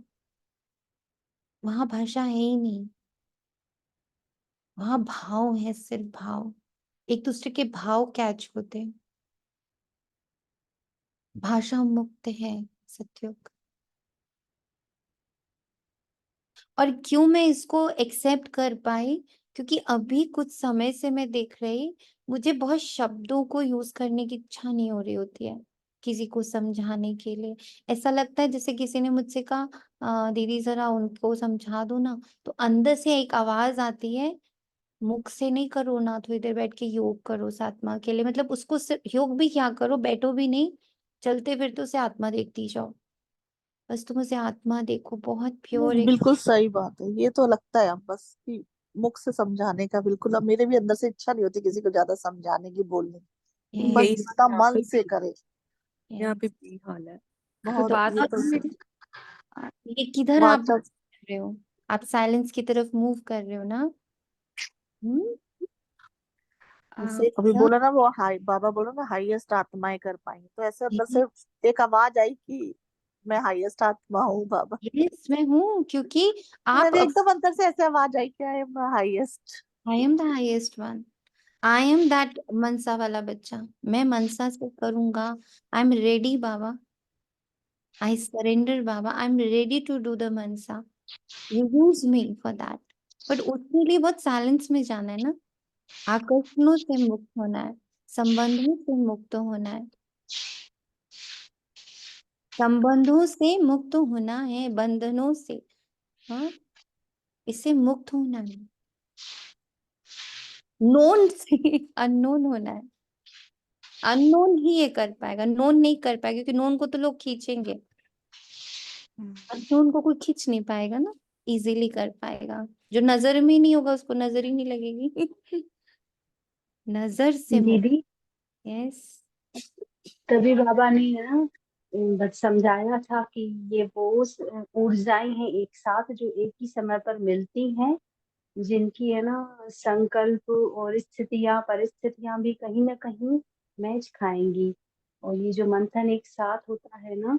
वहां भाषा है ही नहीं। वहां भाव है, सिर्फ भाव। एक दूसरे के भाव कैच होते हैं। भाषा मुक्त है सत्युग। और क्यों मैं इसको एक्सेप्ट कर पाई, क्योंकि अभी कुछ समय से मैं देख रही, मुझे बहुत शब्दों को यूज करने की इच्छा नहीं हो रही होती है किसी को समझाने के लिए। ऐसा लगता है जैसे किसी ने मुझसे कहा दीदी जरा उनको समझा दो ना, तो अंदर से एक आवाज आती है, मुख से नहीं करो ना, थोड़ी देर बैठ के योग करो उस आत्मा के लिए। मतलब उसको सिर्फ योग भी क्या करो, बैठो भी नहीं, चलते फिरते उसे आत्मा देखती जाओ। बस तुम उसे आत्मा देखो, बहुत प्योर है। बिल्कुल सही बात है। ये तो लगता है अब बस कि मुख से समझाने का बिल्कुल, अब मेरे भी अंदर से इच्छा नहीं होती किसी को ज्यादा समझाने की, बोलने की, बस यही जितना यहाँ मन पे से भी करे। यहाँ पे भी हाल है। तो बहुत बात ये तो में ये किधर आप वाचा। कर रहे हो? आप साइलेंस की तरफ मूव कर रहे हो ना? हम्म। जैसे इसे अभी सब बोला ना, वो हाई बाबा बोला ना, हाईएस्ट आत्माएं कर पाएंगे, तो ऐसे अंदर से एक आवाज आई कि मैं हाईएस्ट आत्मा हूँ बाबा। यस मैं हूँ, क्योंकि आप मेरे एकदम अंदर से ऐसे आवाज आई कि I am highest. I am the highest one. I am that मनसा वाला बच्चा, मैं मनसा से करूंगा। I am ready Baba, I surrender Baba, I am ready to do the mansa, you use me for that. But उसके लिए बहुत साइलेंस में जाना है ना, आकर्षणों से मुक्त होना है, संबंधों से मुक्त होना है, संबंधों से मुक्त होना है, बंधनों से, हाँ, इससे मुक्त होना है, नोन से अननोन होना है। अननोन ही ये कर पाएगा, नोन नहीं कर पाएगा, क्योंकि नोन को तो लोग खींचेंगे, अननोन को कोई खींच नहीं पाएगा ना, इजीली कर पाएगा। जो नजर में ही नहीं होगा उसको नजर ही नहीं लगेगी। नजर से मुक्त। दीदी यस। तभी बाबा ने ना बस समझाया था कि ये वो ऊर्जाएं हैं एक साथ जो एक ही समय पर मिलती हैं, जिनकी है ना संकल्प और स्थितियां परिस्थितियां भी कहीं ना कहीं मैच खाएंगी। और ये जो मंथन एक साथ होता है ना,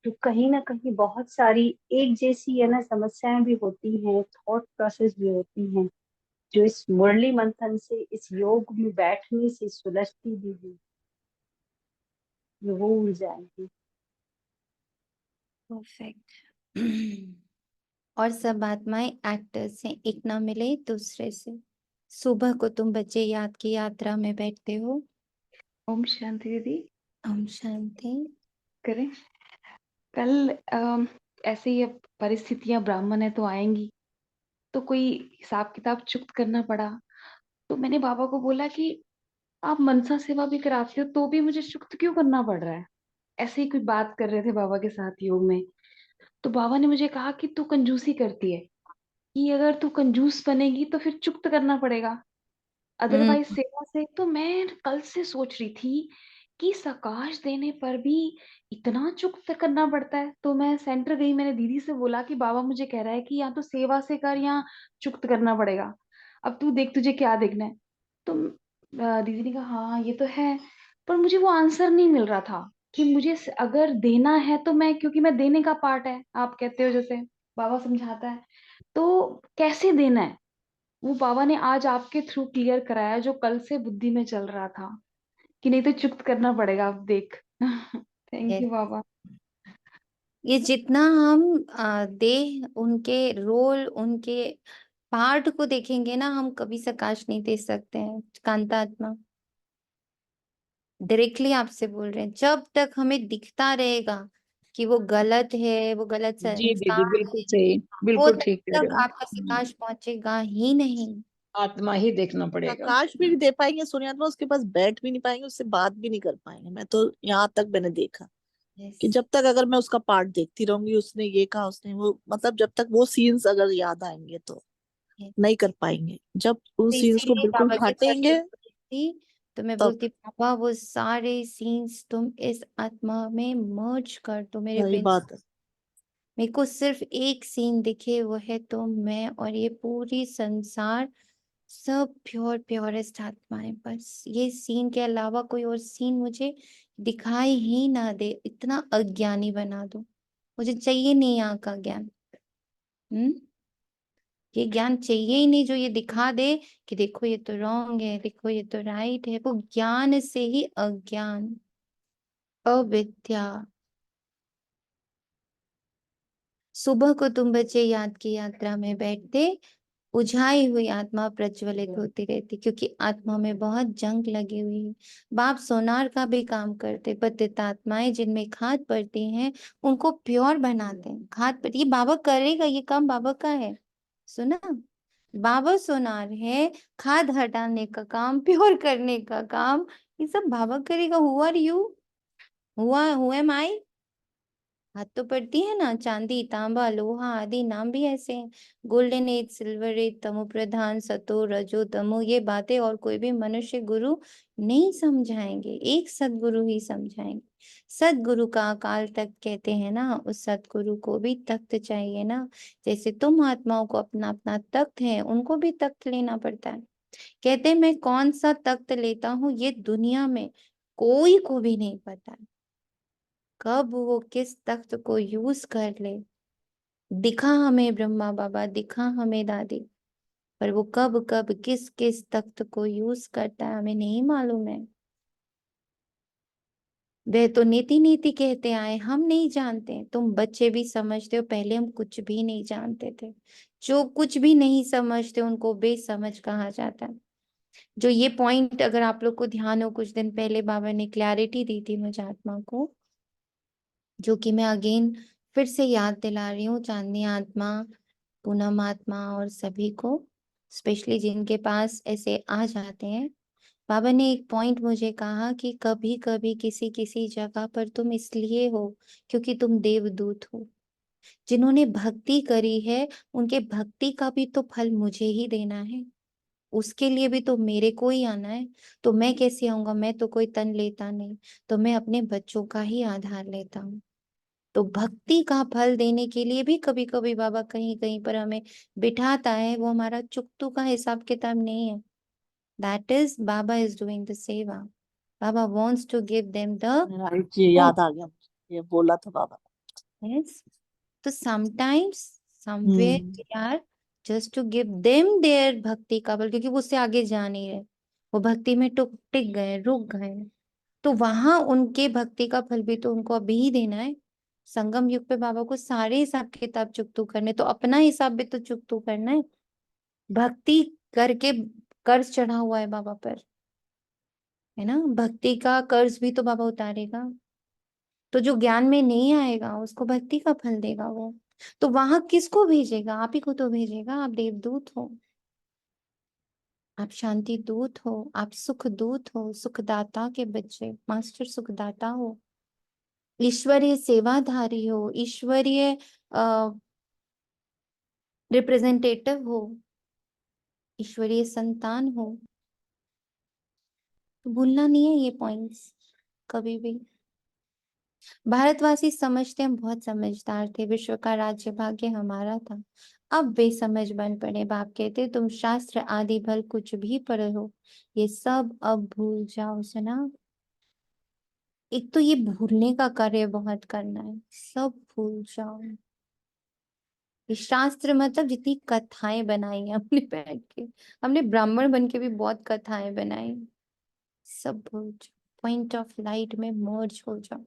तो कहीं ना कहीं बहुत सारी एक जैसी है ना समस्याएं भी होती हैं, थॉट प्रोसेस भी होती हैं, जो इस मुरली मंथन से, इस योग में बैठने से सुलझती भी है। ये वो ऊर्जाएं हैं। परफेक्ट। और सब आत्माएं एक्टर्स हैं, एक ना मिले दूसरे से। सुबह को तुम बच्चे याद की यात्रा में बैठते हो। ओम शांति दीदी। ओम शांति। करें कल ऐसे ही अब परिस्थितियां ब्राह्मण है तो आएंगी, तो कोई हिसाब किताब चुक्त करना पड़ा। तो मैंने बाबा को बोला कि आप मनसा सेवा भी कराते हो तो भी मुझे चुक्त क्यों करना पड़ रहा है। ऐसे ही कोई बात कर रहे थे बाबा के साथ योग में, तो बाबा ने मुझे कहा कि तू कंजूसी करती है, कि अगर तू कंजूस बनेगी तो फिर चुक्त करना पड़ेगा, अदरवाइज हम्म। सेवा से। तो मैं कल से सोच रही थी कि सकाश देने पर भी इतना चुक्त करना पड़ता है। तो मैं सेंटर गई, मैंने दीदी से बोला कि बाबा मुझे कह रहा है कि या तो सेवा से कर या चुक्त करना पड़ेगा, अब तू देख तुझे क्या देखना है। तो दीदी ने कहा हाँ ये तो है, पर मुझे वो आंसर नहीं मिल रहा था कि मुझे अगर देना है तो मैं, क्योंकि मैं देने का पार्ट है, आप कहते हो जैसे बाबा समझाता है, तो कैसे देना है वो बाबा ने आज आपके थ्रू क्लियर कराया, जो कल से बुद्धि में चल रहा था कि नहीं तो चुक्त करना पड़ेगा, अब देख। Thank Yes. यू बाबा। ये जितना हम देह, उनके रोल, उनके पार्ट को देखेंगे ना, हम कभी सकाश नहीं दे सकते हैं। कांतात्मा डायरेक्टली आपसे बोल रहे हैं, जब तक हमें दिखता रहेगा कि वो गलत है, वो गलत जी दीदी संस्कार बिल्कुल है, सही, वो बिल्कुल तब ठीक कह रहे तक हो। आपका सकाश पहुंचेगा ही नहीं। आत्मा ही देखना पड़ेगा। प्रकाश भी नहीं दे पाएंगे सुनियात्मा, उसके पास बैठ भी नहीं पाएंगे, उससे बात भी नहीं कर पाएंगे। मैं तो यहाँ तक मैंने देखा यस। कि जब तक अगर मैं उसका पार्ट देखती रहूंगी, उसने ये कहा, उसने वो, मतलब जब तक वो सीन्स अगर याद आएंगे तो नहीं कर पाएंगे। जब उन तो सीन्स को इसीलिए बिल्कुल बाबा के पास जब हटेंगे जाती थी तो मैं तब। बोलती, बाबा वो सारे सीन्स तुम इस आत्मा में मर्ज कर दो मेरे सही बिन। बात है। मेरे को सिर्फ एक सीन दिखे, वो है तुम, मैं और ये पूरी संसार, सब प्योर प्योरेस्ट आत्माएं। बस ये सीन के अलावा कोई और सीन मुझे दिखाई ही ना दे, इतना अज्ञानी बना दो। मुझे चाहिए नहीं यहाँ का ज्ञान। हम्म। ये ज्ञान चाहिए ही नहीं जो ये दिखा दे कि देखो ये तो रॉन्ग है, देखो ये तो राइट है। वो ज्ञान से ही अज्ञान, अविद्या। सुबह को तुम बच्चे याद की यात्रा में बैठते, बुझाई हुई आत्मा प्रज्वलित होती रहती, क्योंकि आत्मा में बहुत जंग लगी हुई है। बाप सोनार का भी काम करते, पतित आत्माएं जिनमें खाद पड़ती हैं उनको प्योर बनाते हैं। खाद पर ये बाबा करेगा, ये काम बाबा का है। सुना, बाबा सोनार है, खाद हटाने का काम, प्योर करने का काम, ये सब बाबा करेगा। Who are you, who am I. हाथ तो पड़ती है ना, चांदी तांबा लोहा आदि नाम भी ऐसे हैं। गोल्डन एज, सिल्वर एज, तमो प्रधान, सतो रजो तमो, ये बातें और कोई भी मनुष्य गुरु नहीं समझाएंगे, एक सदगुरु ही समझाएंगे। सदगुरु का अकाल तख्त कहते हैं ना, उस सदगुरु को भी तख्त चाहिए ना। जैसे तुम आत्माओं को अपना अपना तख्त है, उनको भी तख्त लेना पड़ता है। कहते हैं मैं कौन सा तख्त लेता हूँ ये दुनिया में कोई को भी नहीं पता है। कब वो किस तख्त को यूज कर ले, दिखा हमें ब्रह्मा बाबा, दिखा हमें दादी। पर वो कब कब किस किस तख्त को यूज करता है हमें नहीं मालूम है। वे तो नीति नीति कहते आए, हम नहीं जानते। तुम बच्चे भी समझते हो, पहले हम कुछ भी नहीं जानते थे। जो कुछ भी नहीं समझते उनको बेसमझ कहा जाता है। जो ये पॉइंट अगर आप लोग को ध्यान हो, कुछ दिन पहले बाबा ने क्लैरिटी दी थी मुझे आत्मा को, जो कि मैं अगेन फिर से याद दिला रही हूँ चांदनी आत्मा, पूनम आत्मा और सभी को, स्पेशली जिनके पास ऐसे आ जाते हैं। बाबा ने एक पॉइंट मुझे कहा कि कभी कभी किसी किसी जगह पर तुम इसलिए हो क्योंकि तुम देवदूत हो। जिन्होंने भक्ति करी है उनके भक्ति का भी तो फल मुझे ही देना है, उसके लिए भी तो मेरे को ही आना है। तो मैं कैसे आऊंगा, मैं तो कोई तन लेता नहीं, तो मैं अपने बच्चों का ही आधार लेता हूँ। तो भक्ति का फल देने के लिए भी कभी कभी बाबा कहीं कहीं पर हमें बिठाता है। वो हमारा चुकतू का हिसाब किताब नहीं है। That is Baba is doing the सेवा। बाबा wants to give them the right, ये hope. याद आ गया मुझे, ये बोला था बाबा। Yes. तो sometimes somewhere hmm. we are just to give them their भक्ति का बल, क्योंकि वो उससे आगे जा नहीं रहे, वो भक्ति में टिक गए, रुक गए। तो वहां उनके भक्ति का फल भी तो उनको अभी ही देना है। संगम युग पे बाबा को सारे हिसाब किताब चुकतू करने, तो अपना हिसाब भी तो चुकतू करना है। भक्ति करके कर्ज चढ़ा हुआ है बाबा पर, है ना, भक्ति का कर्ज भी तो बाबा उतारेगा। तो जो ज्ञान में नहीं आएगा उसको भक्ति का फल देगा वो। तो वहां किसको भेजेगा, आप ही को तो भेजेगा। आप देवदूत हो, आप शांति दूत हो, आप सुख दूत हो, सुखदाता के बच्चे, मास्टर सुखदाता हो, ईश्वरीय सेवाधारी हो, ईश्वरीय रिप्रेजेंटेटिव हो, ईश्वरीय संतान हो। तो भूलना नहीं है ये पॉइंट्स कभी भी। भारतवासी समझते हम बहुत समझदार थे, विश्व का राज्य भाग्य हमारा था। अब बेसमझ बन पड़े। बाप कहते तुम शास्त्र आदि भल कुछ भी पढ़े हो, ये सब अब भूल जाओ। सुना, एक तो ये भूलने का कार्य बहुत करना है, सब भूल जाओ। ये शास्त्र मतलब जितनी कथाएं बनाई हैं हमने बैठ के, हमने ब्राह्मण बन के भी बहुत कथाएं बनाई, सब भूल जाओ। पॉइंट ऑफ लाइट में मर्ज हो जाओ।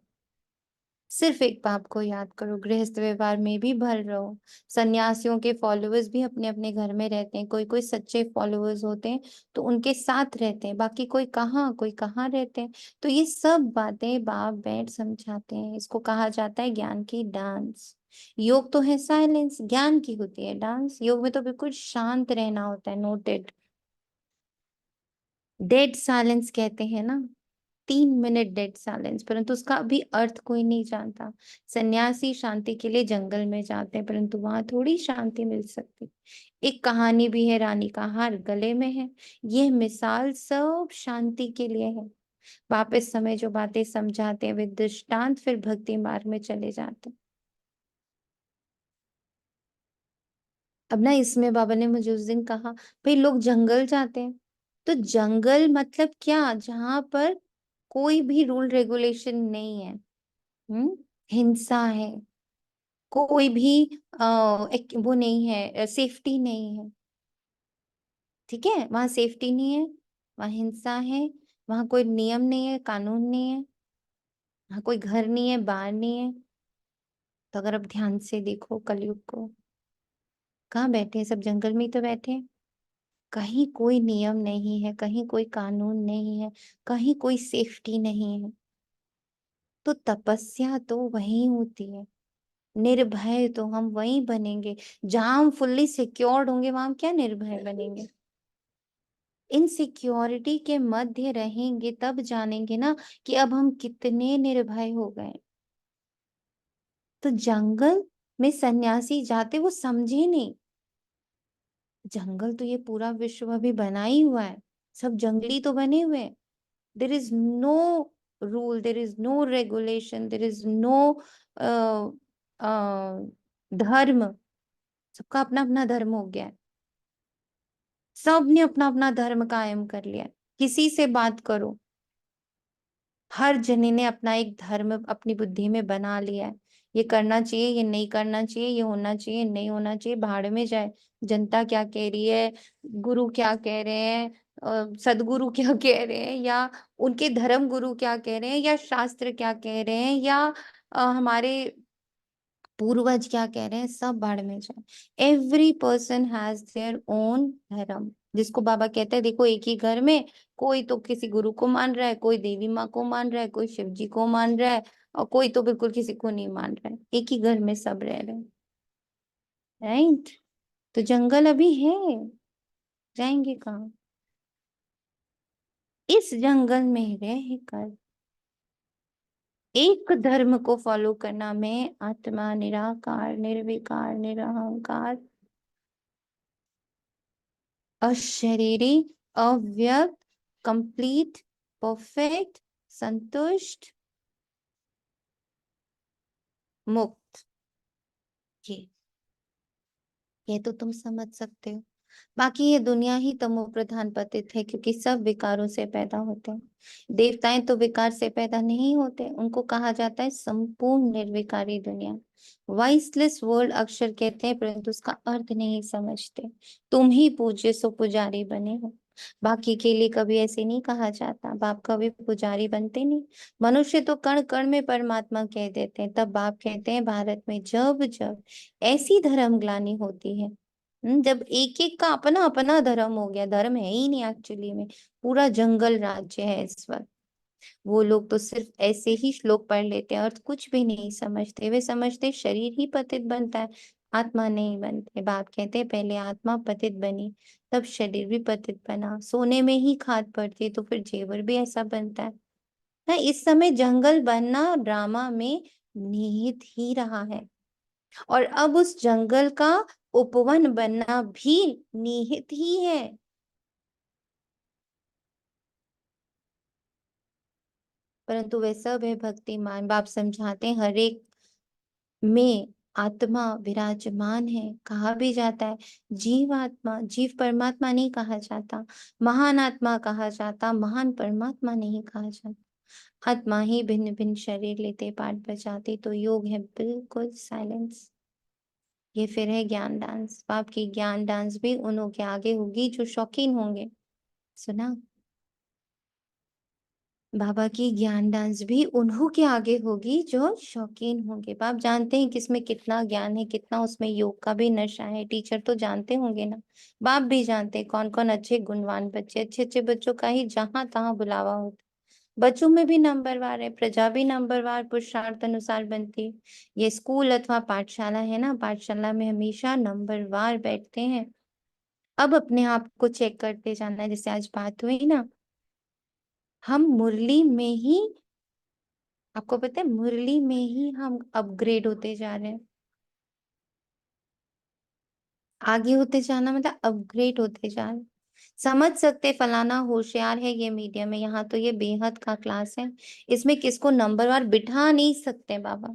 सिर्फ एक बाप को याद करो, गृहस्थ व्यवहार में भी भर रहो। सन्यासियों के फॉलोअर्स भी अपने अपने घर में रहते हैं, कोई कोई सच्चे फॉलोअर्स होते हैं तो उनके साथ रहते हैं, बाकी कोई कहाँ रहते हैं। तो ये सब बातें बाप बैठ समझाते हैं। इसको कहा जाता है ज्ञान की डांस। योग तो है साइलेंस, ज्ञान की होती है डांस। योग में तो बिल्कुल शांत रहना होता है। नोटेड, डेड साइलेंस कहते हैं ना, 3 मिनट डेड साइलेंस, परंतु उसका अभी अर्थ कोई नहीं जानता। सन्यासी शांति के लिए जंगल में जाते हैं, परंतु वहां थोड़ी शांति मिल सकती। एक कहानी भी है, रानी का हार गले में है। यह मिसाल सब शांति के लिए है। वापस समय जो बातें समझाते हैं वे दृष्टांत फिर भक्ति मार्ग में चले जाते हैं। अब ना इसमें बाबा ने मुझे उस दिन कहा, भाई लोग जंगल जाते हैं, तो जंगल मतलब क्या, जहां पर कोई भी रूल रेगुलेशन नहीं है, हिंसा है, कोई भी एक वो नहीं है, सेफ्टी नहीं है। ठीक है, वहां सेफ्टी नहीं है, वहां हिंसा है, वहां कोई नियम नहीं है, कानून नहीं है, वहां कोई घर नहीं है, बार नहीं है। तो अगर आप ध्यान से देखो कलयुग को, कहाँ बैठे हैं, सब जंगल में ही तो बैठे हैं। कहीं कोई नियम नहीं है, कहीं कोई कानून नहीं है, कहीं कोई सेफ्टी नहीं है। तो तपस्या तो वहीं होती है। निर्भय तो हम वहीं बनेंगे जहां हम फुल्ली सिक्योर्ड होंगे। वहां हम क्या निर्भय बनेंगे, इनसिक्योरिटी के मध्य रहेंगे तब जानेंगे ना कि अब हम कितने निर्भय हो गए। तो जंगल में सन्यासी जाते, वो समझे नहीं, जंगल तो ये पूरा विश्व अभी बना ही हुआ है, सब जंगली तो बने हुए हैं। There is no rule, there is no regulation, there is no dharma. सबका अपना अपना धर्म हो गया है, सबने अपना अपना धर्म कायम कर लिया है। किसी से बात करो, हर जने ने अपना एक धर्म अपनी बुद्धि में बना लिया है ये करना चाहिए, ये नहीं करना चाहिए, ये होना चाहिए, नहीं होना चाहिए, भाड़ में जाए। जनता क्या कह रही है, गुरु क्या कह रहे हैं, सदगुरु क्या कह रहे हैं, या उनके धर्म गुरु क्या कह रहे हैं, या शास्त्र क्या कह रहे हैं, या हमारे पूर्वज क्या कह रहे हैं, सब भाड़ में जाए। Every person has their own धर्म, जिसको बाबा कहते हैं देखो एक ही घर में कोई तो किसी गुरु को मान रहा है, कोई देवी माँ को मान रहा है, कोई शिव जी को मान रहा है, और कोई तो बिल्कुल किसी को नहीं मान रहा है। एक ही घर में सब रह रहे हैं, राइट। तो जंगल अभी है, जाएंगे कहाँ? इस जंगल में रह कर एक धर्म को फॉलो करना, मैं आत्मा, निराकार, निर्विकार, निरहंकार, अशरीरी, अव्यक्त, कंप्लीट, परफेक्ट, संतुष्ट, मुक्त। ये तो तुम समझ सकते हो। बाकी ये दुनिया ही तमो प्रधान पतित है, क्योंकि सब विकारों से पैदा होते हैं। देवताएं तो विकार से पैदा नहीं होते, उनको कहा जाता है संपूर्ण निर्विकारी दुनिया। वॉइसलेस वर्ल्ड अक्षर कहते हैं, परंतु उसका अर्थ नहीं समझते। तुम ही पूज्य सो पुजारी बने हो, बाकी के लिए कभी ऐसे नहीं कहा जाता। बाप कभी पुजारी बनते नहीं। मनुष्य तो कण कण में परमात्मा कह देते हैं। तब बाप कहते हैं भारत में जब जब ऐसी धर्म ग्लानि होती है, जब एक एक का अपना अपना धर्म हो गया, धर्म है ही नहीं एक्चुअली में, पूरा जंगल राज्य है इस वक्त। वो लोग तो सिर्फ ऐसे ही श्लोक पढ़ लेते हैं, अर्थ कुछ भी नहीं समझते। वे समझते शरीर ही पतित बनता है, आत्मा नहीं बनते। बाप कहते हैं पहले आत्मा पतित बनी, तब शरीर भी पतित बना। सोने में ही खाद पड़ती है, तो फिर जेवर भी ऐसा बनता है ना। इस समय जंगल बनना ड्रामा में निहित ही रहा है, और अब उस जंगल का उपवन बनना भी निहित ही है। परंतु वे सब है भक्तिमान। बाप समझाते हैं हर एक में आत्मा विराजमान है। कहा भी जाता है जीव आत्मा, जीव परमात्मा नहीं कहा जाता। महान आत्मा कहा जाता, महान परमात्मा नहीं कहा जाता। आत्मा ही भिन्न भिन्न शरीर लेते पाठ बजाते, तो योग है बिल्कुल साइलेंस। ये फिर है ज्ञान डांस। बाप की ज्ञान डांस भी उन्हों के आगे होगी जो शौकीन होंगे। सुना? बाबा की ज्ञान डांस भी उन्हों के आगे होगी जो शौकीन होंगे। बाप जानते हैं किसमें कितना ज्ञान है, कितना उसमें योग का भी नशा है। टीचर तो जानते होंगे ना, बाप भी जानते हैं कौन कौन अच्छे गुणवान बच्चे। अच्छे अच्छे बच्चों का ही जहां तहां बुलावा होता। बच्चों में भी नंबरवार है, प्रजा भी नंबरवार पुरुषार्थ अनुसार बनती है। ये स्कूल अथवा पाठशाला है ना, पाठशाला में हमेशा नंबरवार बैठते हैं। अब अपने आप को चेक करते जाना है। जैसे आज बात हुई ना, हम मुरली में ही, आपको पता है मुरली में ही हम अपग्रेड होते जा रहे हैं। आगे होते जाना मतलब अपग्रेड होते जा रहे हैं। समझ सकते फलाना होशियार है ये मीडियम में, यहाँ तो ये बेहद का क्लास है, इसमें किसको नंबरवार बिठा नहीं सकते बाबा।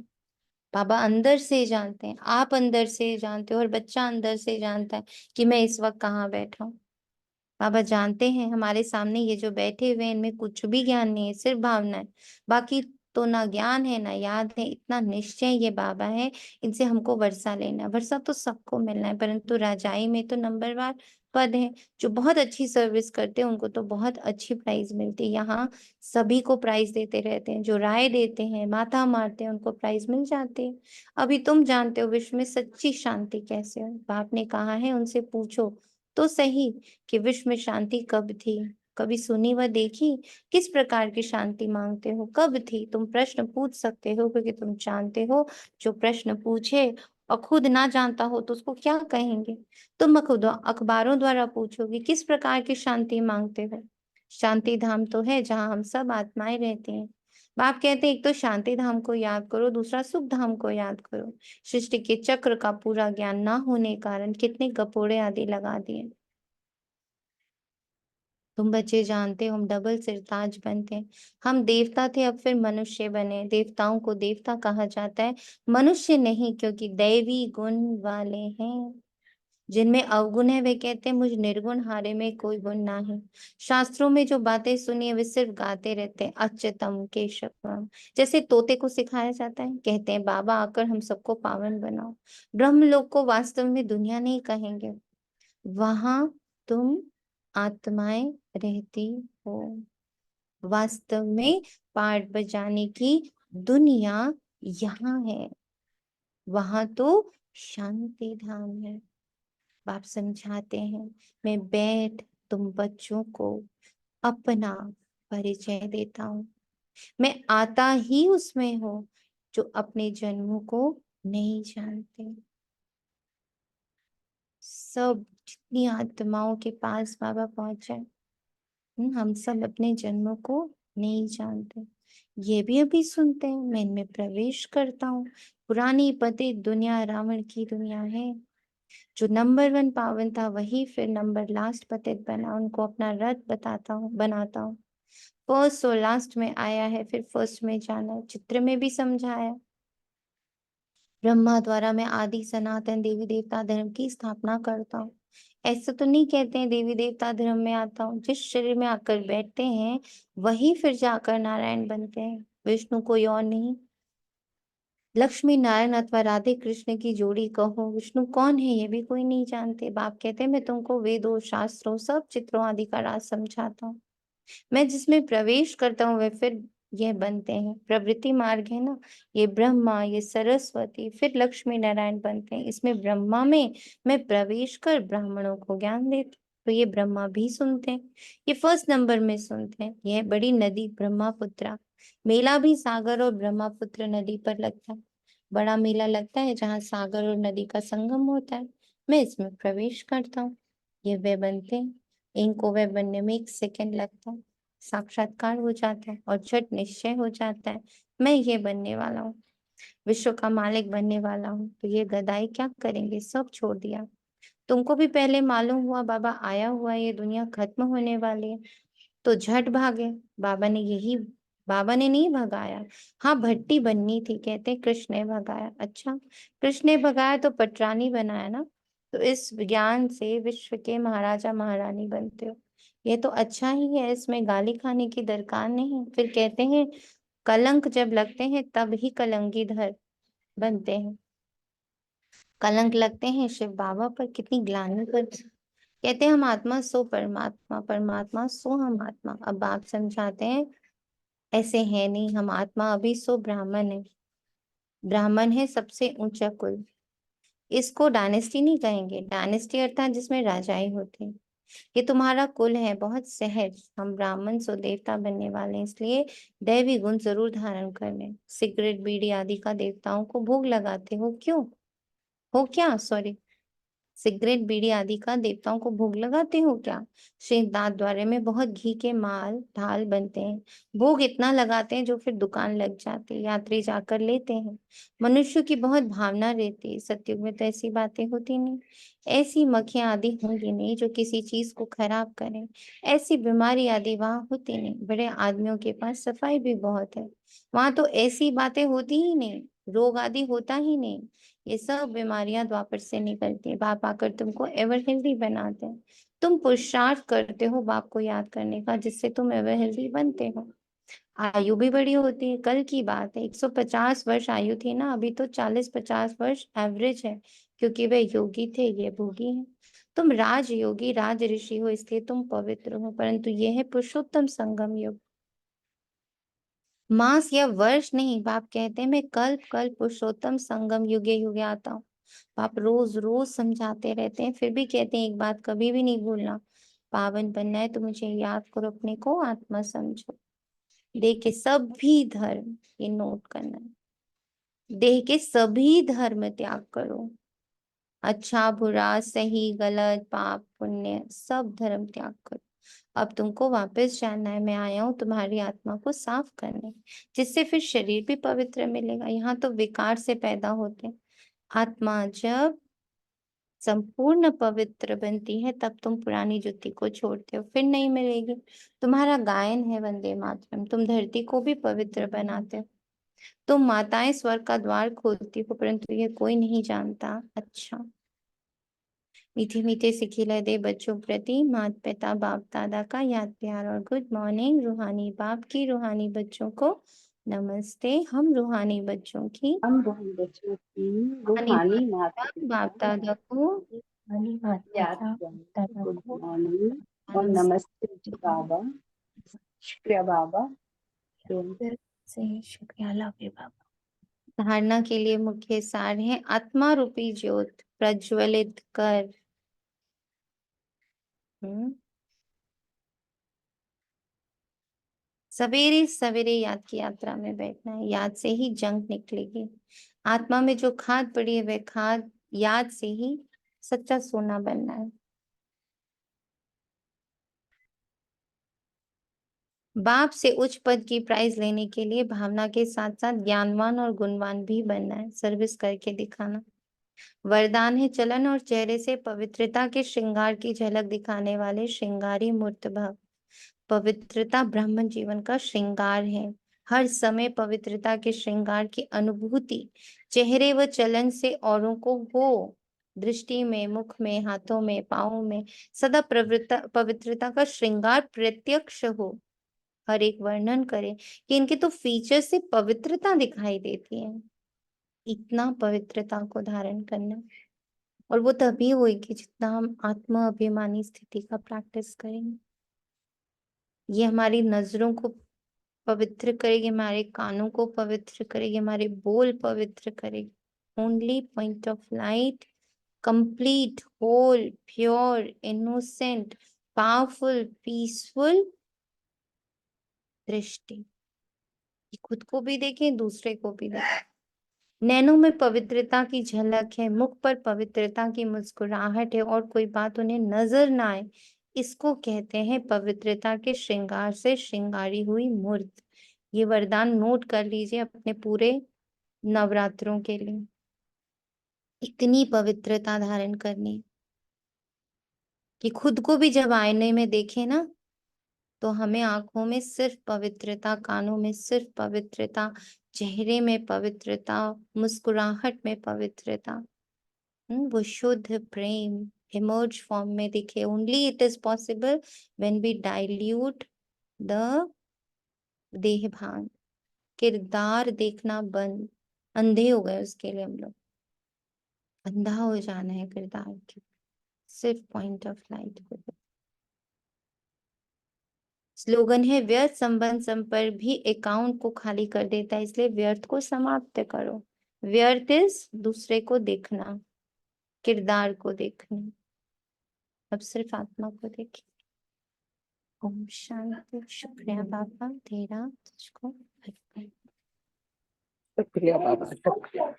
बाबा अंदर से जानते हैं, आप अंदर से जानते हो, और बच्चा अंदर से जानता है कि मैं इस वक्त कहाँ बैठा हूँ। बाबा जानते हैं हमारे सामने ये जो बैठे हुए हैं इनमें कुछ भी ज्ञान नहीं है, सिर्फ भावना है। बाकी तो ना ज्ञान है ना याद है, इतना निश्चय ये बाबा है। इनसे हमको वर्षा लेना है। वर्षा तो सबको मिलना है, परंतु राजाई में तो नंबरवार पद है। जो बहुत अच्छी सर्विस करते हैं उनको तो बहुत अच्छी प्राइज मिलती है। यहाँ सभी को प्राइज देते रहते हैं, जो राय देते हैं माथा मारते हैं उनको प्राइज मिल जाते हैं। अभी तुम जानते हो विश्व में सच्ची शांति कैसे हो। बाप ने कहा है उनसे पूछो तो सही कि विश्व में शांति कब थी, कभी सुनी व देखी? किस प्रकार की शांति मांगते हो, कब थी? तुम प्रश्न पूछ सकते हो, क्योंकि तुम जानते हो जो प्रश्न पूछे और खुद ना जानता हो तो उसको क्या कहेंगे। तुम खुद अखबारों द्वारा पूछोगे किस प्रकार की शांति मांगते हो। शांति धाम तो है जहाँ हम सब आत्माएं रहते हैं। बाप कहते हैं एक तो शांति धाम को याद करो, दूसरा सुख धाम को याद करो। सृष्टि के चक्र का पूरा ज्ञान ना होने के कारण कितने गपोड़े आदि लगा दिए। तुम बच्चे जानते हो हम डबल सिरताज बनते हैं। हम देवता थे अब फिर मनुष्य बने। देवताओं को देवता कहा जाता है, मनुष्य नहीं, क्योंकि दैवी गुण वाले हैं। जिनमें अवगुण है वे कहते हैं मुझ निर्गुण हारे में कोई गुण ना है। शास्त्रों में जो बातें सुनी है वे सिर्फ गाते रहते हैं अच्युतम केशवम। जैसे तोते को सिखाया जाता है, कहते हैं बाबा आकर हम सबको पावन बनाओ। ब्रह्मलोक को वास्तव में दुनिया नहीं कहेंगे, वहां तुम आत्माएं रहती हो। वास्तव में पाठ बजाने की दुनिया यहाँ है, वहां तो शांति धाम है। बाप समझाते हैं, मैं बैठ तुम बच्चों को अपना परिचय देता हूँ। मैं आता ही उसमें हूँ जो अपने जन्मों को नहीं जानते। सब जितनी आत्माओं के पास बाबा पहुंचे, हम सब अपने जन्मों को नहीं जानते। ये भी अभी सुनते हैं, मैं इनमें प्रवेश करता हूँ। पुरानी पतित दुनिया रावण की दुनिया है। जो नंबर 1 पावन था वही फिर नंबर लास्ट पतित बना। उनको अपना रथ बनाता हूँ। फर्स्ट और लास्ट में आया है, फिर फर्स्ट में जाना है। चित्र में भी समझाया, ब्रह्मा द्वारा मैं आदि सनातन देवी देवता धर्म की स्थापना करता हूँ। ऐसा तो नहीं कहते हैं देवी देवता धर्म में आता हूँ। जिस शरीर में आकर बैठते हैं वही फिर जाकर नारायण बनते हैं, विष्णु कोई और नहीं। लक्ष्मी नारायण अथवा राधे कृष्ण की जोड़ी कहो, विष्णु कौन है ये भी कोई नहीं जानते। बाप कहते हैं मैं तुमको वेदों शास्त्रों सब चित्रों आदि का राज समझाता हूँ। मैं जिसमें प्रवेश करता हूँ वे फिर यह बनते हैं। प्रवृत्ति मार्ग है ना, ये ब्रह्मा, ये सरस्वती, फिर लक्ष्मी नारायण बनते हैं। इसमें ब्रह्मा में मैं प्रवेश कर ब्राह्मणों को ज्ञान देती हूँ, तो ये ब्रह्मा भी सुनते हैं। ये फर्स्ट नंबर में सुनते हैं। यह बड़ी नदी ब्रह्मपुत्रा, मेला भी सागर और ब्रह्मपुत्र नदी पर लगता है। बड़ा मेला लगता है जहाँ सागर और नदी का संगम होता है। मैं इसमें प्रवेश करता हूँ, ये वे बनते हैं। इनको वे बनने में 1 सेकंड लगता है, साक्षात्कार हो जाता है और झट निश्चय हो जाता है मैं ये बनने वाला हूँ, विश्व का मालिक बनने वाला हूँ। तो ये गदाई क्या करेंगे, सब छोड़ दिया। तुमको भी पहले मालूम हुआ बाबा आया हुआ, ये दुनिया खत्म होने वाली है, तो झट भागे। बाबा ने नहीं भगाया। हाँ, भट्टी बननी थी, कहते कृष्ण ने भगाया। अच्छा, कृष्ण ने भगाया तो पटरानी बनाया ना। तो इस ज्ञान से विश्व के महाराजा महारानी बनते हो, ये तो अच्छा ही है, इसमें गाली खाने की दरकार नहीं। फिर कहते हैं कलंक जब लगते हैं तब ही कलंकीधर बनते हैं। कलंक लगते हैं शिव बाबा पर, कितनी ग्लानि पर। कहते हैं हम आत्मा सो परमात्मा, परमात्मा सो हम आत्मा। अब आप समझाते हैं ऐसे है नहीं, हम आत्मा अभी सो ब्राह्मण है। ब्राह्मण है सबसे ऊंचा कुल। इसको डायनेस्टी नहीं कहेंगे, डायनेस्टी अर्थात जिसमें राजाएं होती हैं। ये तुम्हारा कुल है बहुत सहज। हम ब्राह्मण सो देवता बनने वाले हैं, इसलिए दैवी गुण जरूर धारण करने। सिगरेट बीड़ी आदि का देवताओं को भोग लगाते हो क्यों, हो क्या, सॉरी, सिगरेट बीड़ी आदि का देवताओं को भोग लगाते हो क्या। श्रीनाथ द्वारे में बहुत घी के माल ढाल बनते हैं, भोग इतना लगाते हैं जो फिर दुकान लग जाती है, यात्री जाकर लेते हैं। मनुष्य की बहुत भावना रहती है, सतयुग में तो ऐसी बातें होती नहीं। ऐसी मक्खियां आदि होंगी नहीं जो किसी चीज को खराब करें। ऐसी बीमारी आदि वहां होती नहीं। बड़े आदमियों के पास सफाई भी बहुत है, वहां तो ऐसी बातें होती ही नहीं, रोग आदि होता ही नहीं। ये सब बीमारियां द्वापर से निकलती है। बाप आकर तुमको एवर हेल्दी बनाते हैं। तुम पुरुषार्थ करते हो बाप को याद करने का, जिससे तुम एवर हेल्दी बनते हो। आयु भी बड़ी होती है। कल की बात है, 150 वर्ष आयु थी ना, अभी तो 40-50 वर्ष एवरेज है, क्योंकि वे योगी थे, ये भोगी हैं। तुम राज योगी राज ऋषि हो, इसलिए तुम पवित्र हो, परंतु यह है पुरुषोत्तम संगम युग। मास या वर्ष नहीं, बाप कहते हैं मैं कल्प कल्प पुरुषोत्तम संगम युगे युगे आता हूँ। बाप रोज रोज समझाते रहते हैं, फिर भी कहते हैं एक बात कभी भी नहीं भूलना, पावन बनना है तो मुझे याद करो, अपने को आत्मा समझो। देह के सभी धर्म, ये नोट करना है, देह के सभी धर्म त्याग करो। अच्छा बुरा सही गलत पाप पुण्य सब धर्म त्याग करो। अब तुमको वापस जाना है, मैं आया हूँ तुम्हारी आत्मा को साफ करने, जिससे फिर शरीर भी पवित्र मिलेगा। यहाँ तो विकार से पैदा होते हैं। आत्मा जब संपूर्ण पवित्र बनती है तब तुम पुरानी जुत्ती को छोड़ते हो, फिर नहीं मिलेगी। तुम्हारा गायन है वंदे मातरम, तुम धरती को भी पवित्र बनाते हो। तुम माताएं स्वर्ग का द्वार खोलती हो, परंतु ये कोई नहीं जानता। अच्छा, मीठे मीठे से खिलते बच्चों प्रति माता पिता बाप दादा का याद प्यार और गुड मॉर्निंग। रूहानी बाप की रूहानी बच्चों को नमस्ते। हम रूहानी बच्चों की हम रूहानी बच्चों की रूहानी रूहानी माता माता बाप पिता दादा को याद करें। गुड मॉर्निंग और नमस्ते बाबा, शुक्रिया बाबा। से शुक्रिया। लव यू बाबा। धारणा के लिए मुख्य सार है आत्मा रूपी ज्योत प्रज्वलित कर। सवेरे सवेरे याद की यात्रा में बैठना है, याद से ही जंग निकलेगी। आत्मा में जो खाद पड़ी है वह खाद याद से ही सच्चा सोना बनना है। बाप से उच्च पद की प्राइज लेने के लिए भावना के साथ साथ ज्ञानवान और गुणवान भी बनना है, सर्विस करके दिखाना। वरदान है चलन और चेहरे से पवित्रता के श्रृंगार की झलक दिखाने वाले श्रृंगारी मूर्त भव। पवित्रता ब्राह्मण जीवन का श्रृंगार है। हर समय पवित्रता के श्रृंगार की अनुभूति चेहरे व चलन से औरों को हो। दृष्टि में, मुख में, हाथों में, पाँवों में सदा पवित्रता का श्रृंगार प्रत्यक्ष हो। हर एक वर्णन करे कि इनके तो फीचर से पवित्रता दिखाई देती है। इतना पवित्रता को धारण करना, और वो तभी होगी जितना हम आत्मा अभिमानी स्थिति का प्रैक्टिस करेंगे। ये हमारी नजरों को पवित्र करेगी, हमारे कानों को पवित्र करेगी, हमारे बोल पवित्र करेगी। Only point of light, complete, whole, pure, innocent, powerful, peaceful drishti. खुद को भी देखें, दूसरे को भी देखें। नैनों में पवित्रता की झलक है, मुख पर पवित्रता की मुस्कुराहट है और कोई बात उन्हें नजर ना आए, इसको कहते हैं पवित्रता के श्रृंगार से श्रृंगारी हुई मूर्त। ये वरदान नोट कर लीजिए अपने पूरे नवरात्रों के लिए। इतनी पवित्रता धारण करनी कि खुद को भी जब आईने में देखे ना, तो हमें आंखों में सिर्फ पवित्रता, कानों में सिर्फ पवित्रता, चेहरे में पवित्रता, मुस्कुराहट में पवित्रता, वो शुद्ध प्रेम इमर्ज फॉर्म में दिखे। Only it is possible when we dilute the deh bhaan. किरदार देखना बंद, अंधे हो गए उसके लिए हम लोग। अंधा हो जाना है किरदार के, सिर्फ पॉइंट ऑफ लाइट को। स्लोगन है व्यर्थ संबंध संपर्क भी अकाउंट को खाली कर देता है, इसलिए व्यर्थ को समाप्त करो। व्यर्थ इज दूसरे को देखना, किरदार को देखना। अब सिर्फ आत्मा को देखें। ओम शांति। शुक्रिया बाबा, तेरा तुझको अर्पण। शुक्रिया बाबा, शुक्रिया।